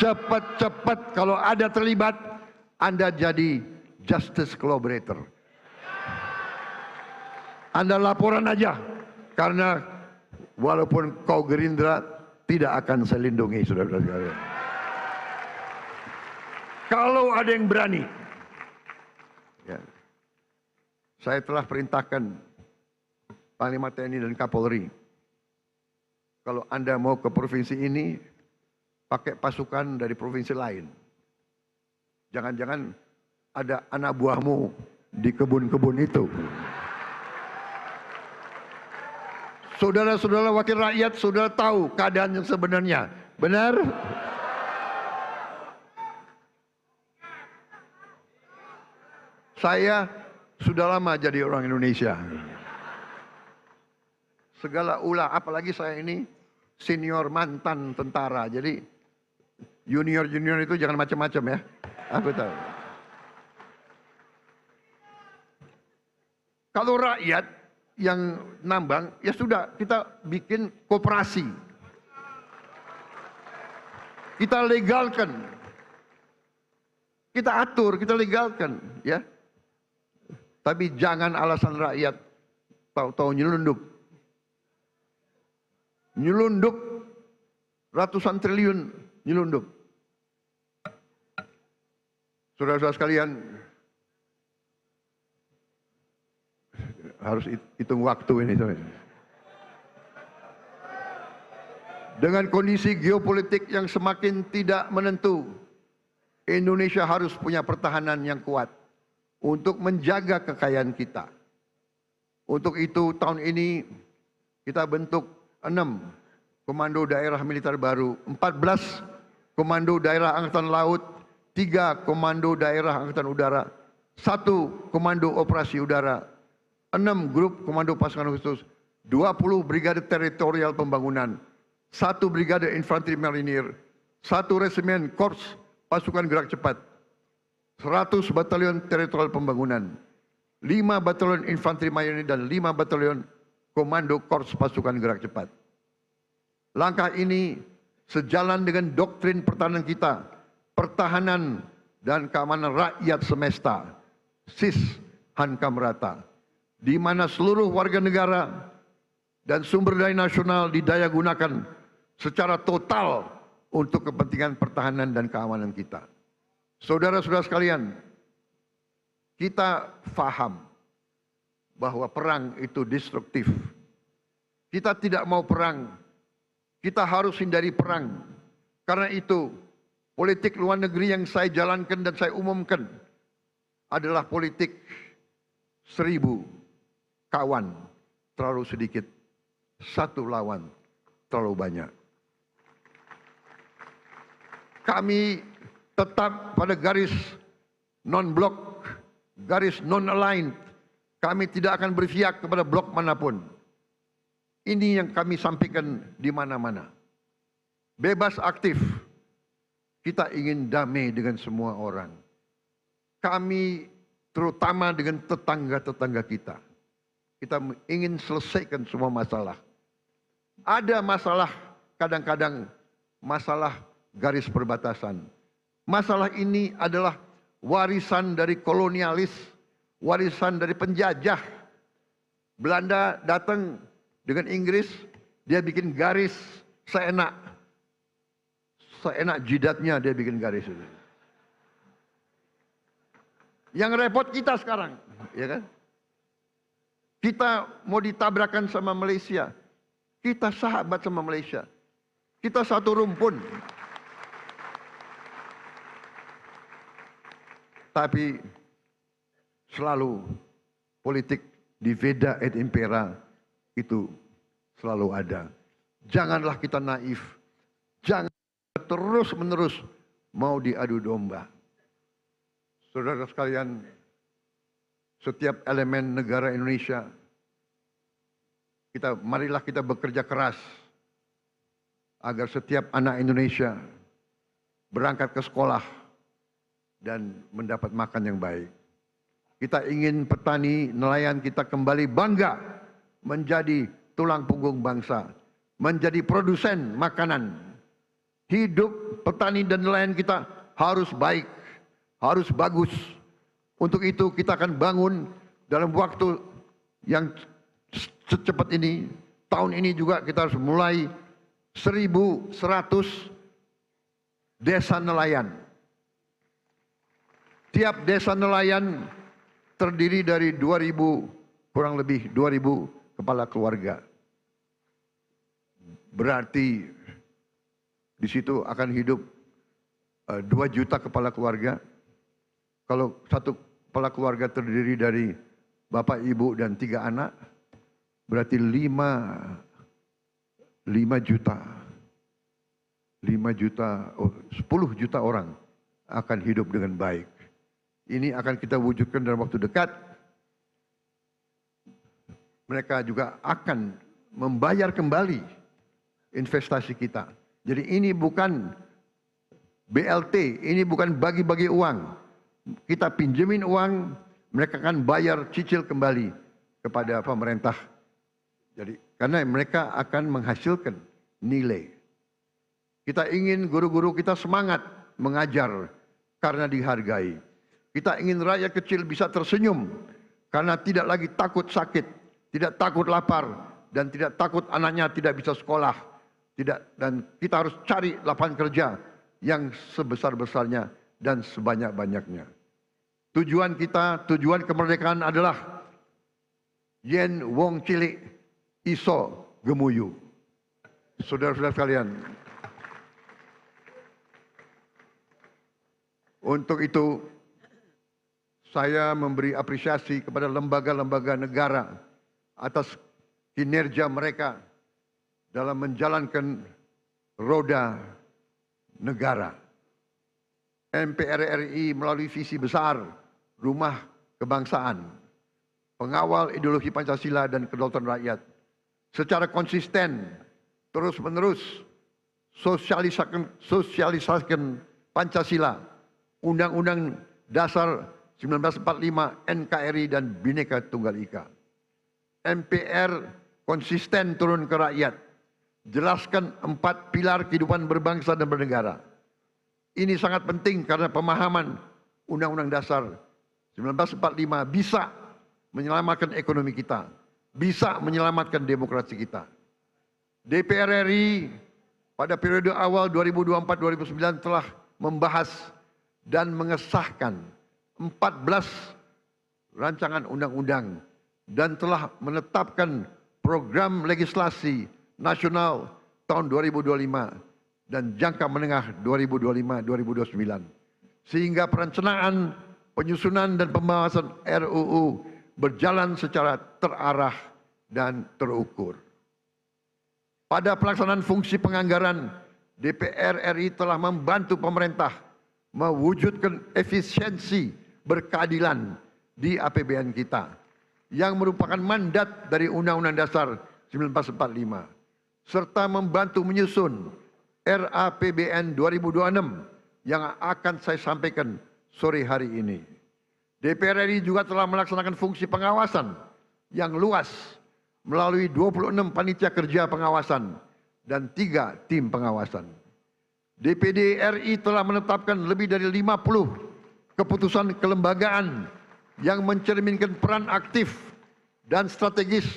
cepat-cepat kalau ada terlibat, Anda jadi justice collaborator. Anda laporan aja, karena walaupun kau Gerindra, tidak akan saya lindungi, saudara-saudara sekalian. Kalau ada yang berani, ya, saya telah perintahkan Panglima TNI dan Kapolri, kalau Anda mau ke provinsi ini, pakai pasukan dari provinsi lain. Jangan-jangan ada anak buahmu di kebun-kebun itu. Saudara-saudara wakil rakyat, saudara tahu keadaan yang sebenarnya. Benar? Saya sudah lama jadi orang Indonesia. Segala ulah, apalagi saya ini senior mantan tentara. Jadi junior-junior itu jangan macam-macam ya. Aku tahu. Kalau rakyat yang nambang, ya sudah, kita bikin koperasi. Kita legalkan. Kita atur, kita legalkan, ya. Tapi jangan alasan rakyat tahu-tahu nyelundup. Nyelundup ratusan triliun nyelundup. Saudara-saudara sekalian, harus hitung waktu ini. Dengan kondisi geopolitik yang semakin tidak menentu, Indonesia harus punya pertahanan yang kuat untuk menjaga kekayaan kita. Untuk itu tahun ini kita bentuk 6 komando daerah militer baru, 14 komando daerah angkatan laut, 3 komando daerah angkatan udara, 1 komando operasi udara, 6 grup komando pasukan khusus, 20 brigade teritorial pembangunan, 1 brigade infanteri marinir, 1 resimen korps pasukan gerak cepat, 100 batalion teritorial pembangunan, 5 batalion infanteri marinir dan 5 batalion komando korps pasukan gerak cepat. Langkah ini sejalan dengan doktrin pertahanan kita, pertahanan dan keamanan rakyat semesta, SIS Hankam Rata, di mana seluruh warga negara dan sumber daya nasional didaya gunakan secara total untuk kepentingan pertahanan dan keamanan kita. Saudara-saudara sekalian, kita faham bahwa perang itu destruktif. Kita tidak mau perang, kita harus hindari perang. Karena itu, politik luar negeri yang saya jalankan dan saya umumkan adalah politik 1000 kawan terlalu sedikit, 1 lawan terlalu banyak. Kami tetap pada garis non-blok, garis non-aligned. Kami tidak akan berpihak kepada blok manapun. Ini yang kami sampaikan di mana-mana. Bebas aktif. Kita ingin damai dengan semua orang. Kami terutama dengan tetangga-tetangga kita. Kita ingin selesaikan semua masalah. Ada masalah, kadang-kadang masalah garis perbatasan. Masalah ini adalah warisan dari kolonialis, warisan dari penjajah. Belanda datang dengan Inggris, dia bikin garis seenak jidatnya, dia bikin garis itu. Yang repot kita sekarang, ya kan? Kita mau ditabrakan sama Malaysia. Kita sahabat sama Malaysia. Kita satu rumpun. Tapi selalu politik divida et impera itu selalu ada. Janganlah kita naif. Jangan terus-menerus mau diadu domba. Saudara sekalian, setiap elemen negara Indonesia, marilah kita bekerja keras agar setiap anak Indonesia berangkat ke sekolah dan mendapat makan yang baik. Kita ingin petani, nelayan kita kembali bangga menjadi tulang punggung bangsa, menjadi produsen makanan. Hidup petani dan nelayan kita harus baik, harus bagus. Untuk itu kita akan bangun dalam waktu yang secepat ini. Tahun ini juga kita harus mulai 1.100 desa nelayan. Tiap desa nelayan terdiri dari 2.000, kurang lebih 2.000 kepala keluarga. Berarti di situ akan hidup 2 juta kepala keluarga. Kalau satu kepala keluarga terdiri dari bapak, ibu, dan 3 anak, berarti 5 juta. 10 juta orang akan hidup dengan baik. Ini akan kita wujudkan dalam waktu dekat. Mereka juga akan membayar kembali investasi kita. Jadi ini bukan BLT, ini bukan bagi-bagi uang. Kita pinjemin uang, mereka akan bayar cicil kembali kepada pemerintah. Jadi karena mereka akan menghasilkan nilai. Kita ingin guru-guru kita semangat mengajar karena dihargai. Kita ingin rakyat kecil bisa tersenyum karena tidak lagi takut sakit, tidak takut lapar, dan tidak takut anaknya tidak bisa sekolah. Dan kita harus cari lapangan kerja yang sebesar-besarnya dan sebanyak-banyaknya. Tujuan kita, tujuan kemerdekaan adalah yen wong cilik iso gemuyu. Saudara-saudara sekalian, untuk itu saya memberi apresiasi kepada lembaga-lembaga negara atas kinerja mereka dalam menjalankan roda negara. MPR RI melalui visi besar Rumah Kebangsaan, pengawal ideologi Pancasila dan kedaulatan rakyat, secara konsisten terus-menerus sosialisasikan Pancasila, Undang-Undang Dasar 1945, NKRI, dan Bhinneka Tunggal Ika. MPR konsisten turun ke rakyat, jelaskan 4 pilar kehidupan berbangsa dan bernegara. Ini sangat penting karena pemahaman Undang-Undang Dasar 1945 bisa menyelamatkan ekonomi kita, bisa menyelamatkan demokrasi kita. DPR RI pada periode awal 2024-2009 telah membahas dan mengesahkan 14 rancangan undang-undang dan telah menetapkan program legislasi nasional tahun 2025 dan jangka menengah 2025-2029. Sehingga perencanaan, penyusunan dan pembahasan RUU berjalan secara terarah dan terukur. Pada pelaksanaan fungsi penganggaran, DPR RI telah membantu pemerintah mewujudkan efisiensi berkeadilan di APBN kita yang merupakan mandat dari Undang-Undang Dasar 1945 serta membantu menyusun RAPBN 2026 yang akan saya sampaikan sore hari ini. DPR RI juga telah melaksanakan fungsi pengawasan yang luas melalui 26 panitia kerja pengawasan dan 3 tim pengawasan. DPD RI telah menetapkan lebih dari 50 keputusan kelembagaan yang mencerminkan peran aktif dan strategis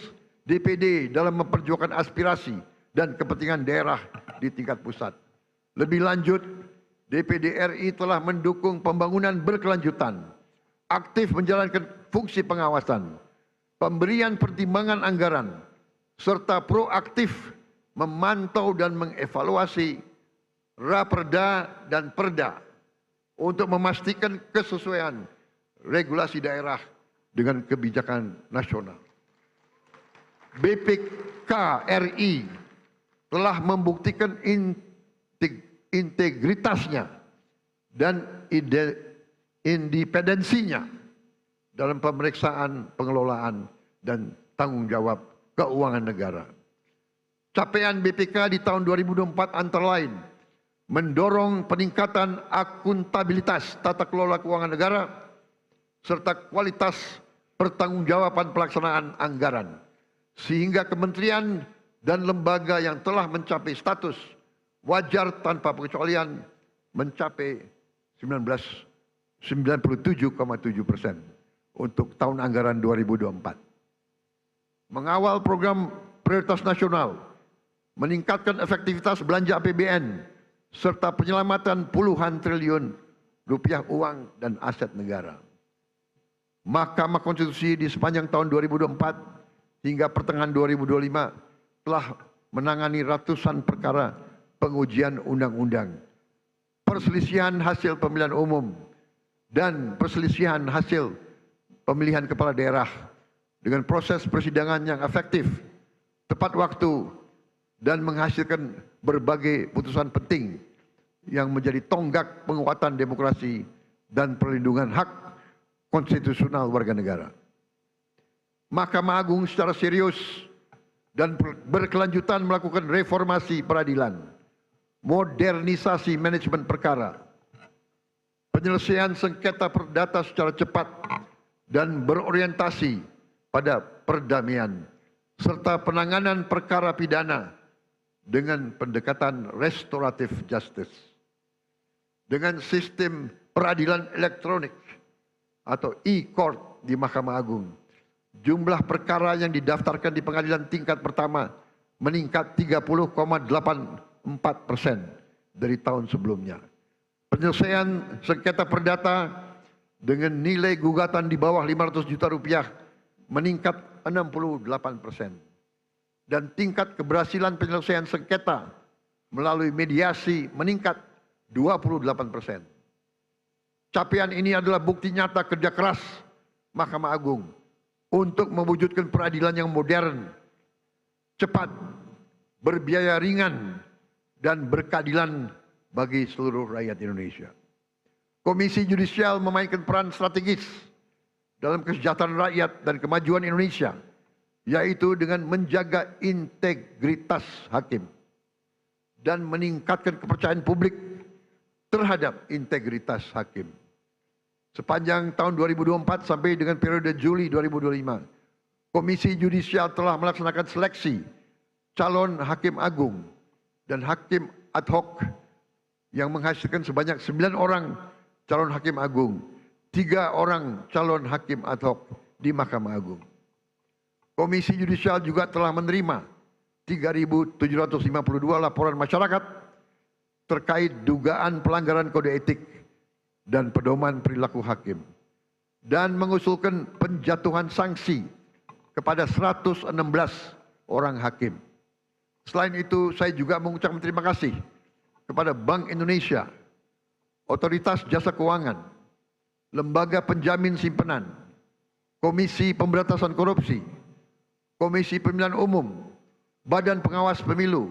DPD dalam memperjuangkan aspirasi dan kepentingan daerah di tingkat pusat. Lebih lanjut, DPD RI telah mendukung pembangunan berkelanjutan, aktif menjalankan fungsi pengawasan, pemberian pertimbangan anggaran, serta proaktif memantau dan mengevaluasi Raperda dan Perda untuk memastikan kesesuaian regulasi daerah dengan kebijakan nasional. BPK RI telah membuktikan integritasnya dan independensinya dalam pemeriksaan pengelolaan dan tanggung jawab keuangan negara. Capaian BPK di tahun 2024 antara lain mendorong peningkatan akuntabilitas tata kelola keuangan negara serta kualitas pertanggungjawaban pelaksanaan anggaran, sehingga kementerian dan lembaga yang telah mencapai status wajar tanpa pengecualian mencapai 97,7% untuk tahun anggaran 2024. Mengawal program prioritas nasional, meningkatkan efektivitas belanja APBN, serta penyelamatan puluhan triliun rupiah uang dan aset negara. Mahkamah Konstitusi di sepanjang tahun 2024 hingga pertengahan 2025 telah menangani ratusan perkara pengujian undang-undang, perselisihan hasil pemilihan umum, dan perselisihan hasil pemilihan kepala daerah dengan proses persidangan yang efektif, tepat waktu, dan menghasilkan berbagai putusan penting yang menjadi tonggak penguatan demokrasi dan perlindungan hak konstitusional warga negara. Mahkamah Agung secara serius dan berkelanjutan melakukan reformasi peradilan, modernisasi manajemen perkara, penyelesaian sengketa perdata secara cepat dan berorientasi pada perdamaian, serta penanganan perkara pidana dengan pendekatan restoratif justice. Dengan sistem peradilan elektronik atau e-court di Mahkamah Agung, jumlah perkara yang didaftarkan di pengadilan tingkat pertama meningkat 30,84% dari tahun sebelumnya. Penyelesaian sengketa perdata dengan nilai gugatan di bawah 500 juta rupiah meningkat 68%. Dan tingkat keberhasilan penyelesaian sengketa melalui mediasi meningkat 28%. Capaian ini adalah bukti nyata kerja keras Mahkamah Agung untuk mewujudkan peradilan yang modern, cepat, berbiaya ringan, dan berkeadilan bagi seluruh rakyat Indonesia. Komisi Yudisial memainkan peran strategis dalam kesejahteraan rakyat dan kemajuan Indonesia, yaitu dengan menjaga integritas hakim dan meningkatkan kepercayaan publik terhadap integritas hakim. Sepanjang tahun 2024 sampai dengan periode Juli 2025, Komisi Yudisial telah melaksanakan seleksi calon hakim agung dan hakim ad hoc yang menghasilkan sebanyak 9 orang calon hakim agung, 3 orang calon hakim ad hoc di Mahkamah Agung. Komisi Yudisial juga telah menerima 3.752 laporan masyarakat terkait dugaan pelanggaran kode etik dan pedoman perilaku hakim, dan mengusulkan penjatuhan sanksi kepada 116 orang hakim. Selain itu, saya juga mengucapkan terima kasih kepada Bank Indonesia, Otoritas Jasa Keuangan, Lembaga Penjamin Simpanan, Komisi Pemberantasan Korupsi, Komisi Pemilihan Umum, Badan Pengawas Pemilu,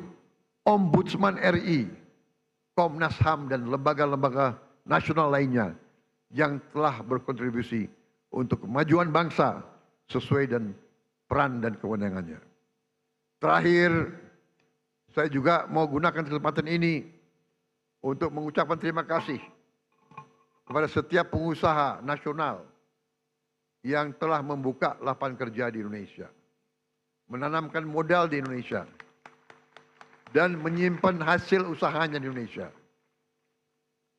Ombudsman RI, Komnas HAM, dan lembaga-lembaga nasional lainnya yang telah berkontribusi untuk kemajuan bangsa sesuai dengan peran dan kewenangannya. Terakhir, saya juga mau gunakan kesempatan ini untuk mengucapkan terima kasih kepada setiap pengusaha nasional yang telah membuka lapangan kerja di Indonesia, menanamkan modal di Indonesia, dan menyimpan hasil usahanya di Indonesia.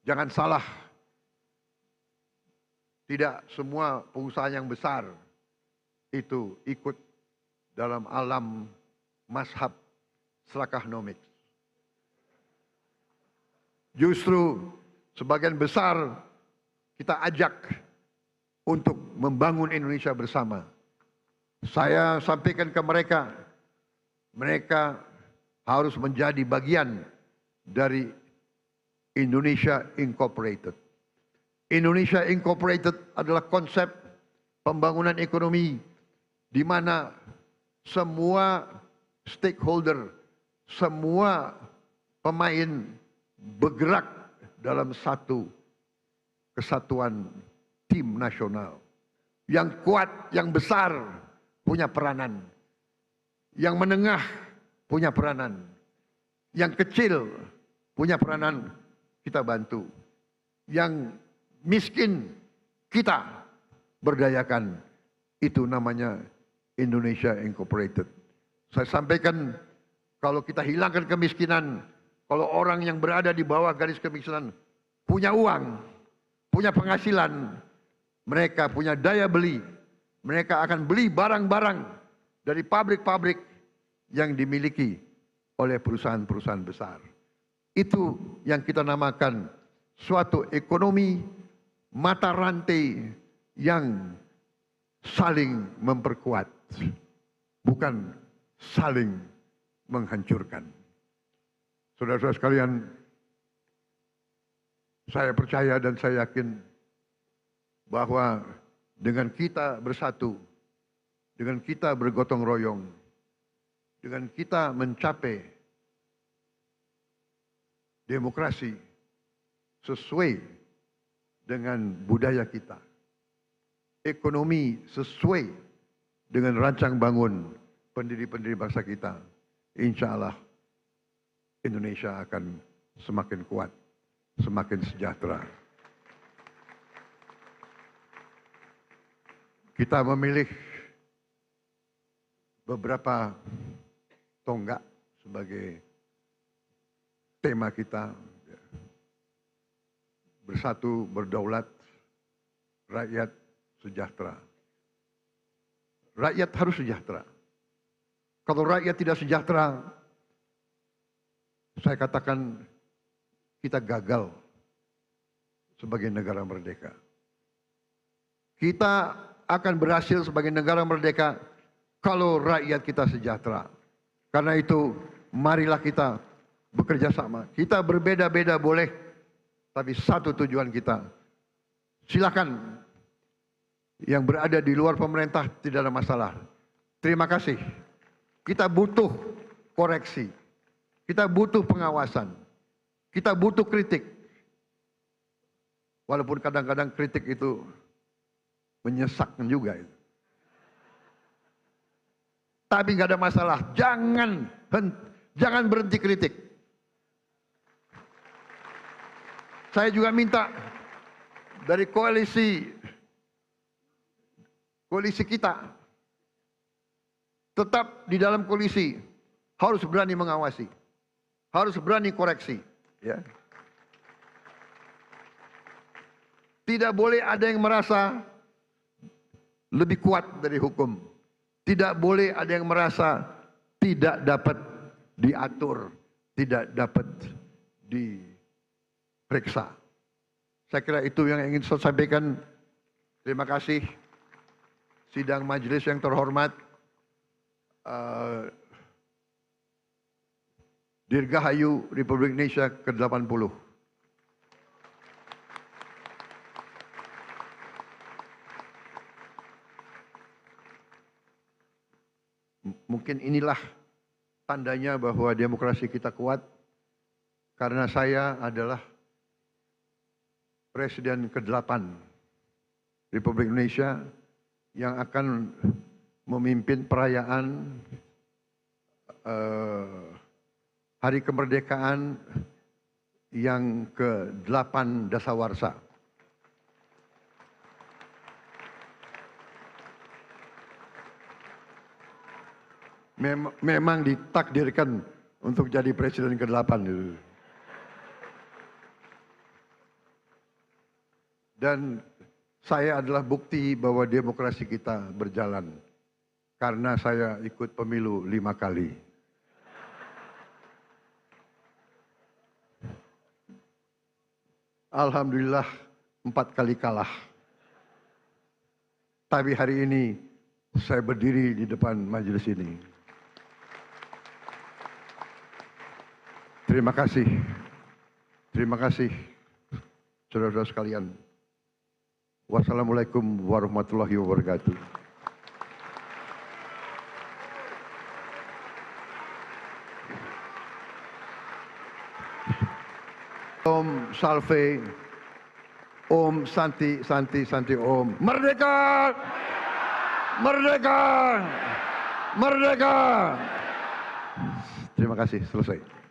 Jangan salah, tidak semua pengusaha yang besar itu ikut dalam alam mazhab Slakahnomics. Justru sebagian besar kita ajak untuk membangun Indonesia bersama, Saya sampaikan ke mereka, mereka harus menjadi bagian dari Indonesia Incorporated. Indonesia Incorporated adalah konsep pembangunan ekonomi di mana semua stakeholder, semua pemain bergerak dalam satu kesatuan tim nasional. Yang kuat, yang besar punya peranan. Yang menengah punya peranan. Yang kecil punya peranan, kita bantu. Yang miskin kita berdayakan. Itu namanya Indonesia Incorporated. Saya sampaikan, kalau kita hilangkan kemiskinan, kalau orang yang berada di bawah garis kemiskinan punya uang, punya penghasilan, mereka punya daya beli, mereka akan beli barang-barang dari pabrik-pabrik yang dimiliki oleh perusahaan-perusahaan besar. Itu yang kita namakan suatu ekonomi mata rantai yang saling memperkuat, bukan saling menghancurkan. Saudara-saudara sekalian, saya percaya dan saya yakin bahwa dengan kita bersatu, dengan kita bergotong royong, dengan kita mencapai demokrasi sesuai dengan budaya kita, ekonomi sesuai dengan rancang bangun pendiri-pendiri bangsa kita, insya Allah Indonesia akan semakin kuat, semakin sejahtera. Kita memilih beberapa tonggak sebagai tema kita. Bersatu, berdaulat, rakyat sejahtera. Rakyat harus sejahtera. Kalau rakyat tidak sejahtera, saya katakan kita gagal sebagai negara merdeka. Kita akan berhasil sebagai negara merdeka kalau rakyat kita sejahtera. Karena itu, marilah kita bekerja sama. Kita berbeda-beda boleh, tapi satu tujuan kita. Silakan yang berada di luar pemerintah tidak ada masalah. Terima kasih. Kita butuh koreksi. Kita butuh pengawasan. Kita butuh kritik. Walaupun kadang-kadang kritik itu menyesakkan juga. Tapi nggak ada masalah. Jangan berhenti kritik. Saya juga minta dari koalisi kita tetap di dalam koalisi harus berani mengawasi, harus berani koreksi. Ya. Tidak boleh ada yang merasa lebih kuat dari hukum. Tidak boleh ada yang merasa tidak dapat diatur, tidak dapat diperiksa. Saya kira itu yang ingin saya sampaikan. Terima kasih. Sidang majelis yang terhormat, Dirgahayu Republik Indonesia ke-80. Mungkin inilah tandanya bahwa demokrasi kita kuat, karena saya adalah Presiden ke-8 Republik Indonesia yang akan memimpin perayaan Hari Kemerdekaan yang ke-8 Dasawarsa. Memang ditakdirkan untuk jadi presiden ke-8 itu. Dan saya adalah bukti bahwa demokrasi kita berjalan. Karena saya ikut pemilu 5 kali. Alhamdulillah 4 kali kalah. Tapi hari ini saya berdiri di depan majelis ini. Terima kasih. Terima kasih, saudara-saudara sekalian. Wassalamualaikum warahmatullahi wabarakatuh. Om Salve, Om Santi, Santi, Santi, Om. Merdeka! Merdeka! Merdeka! Terima kasih, selesai.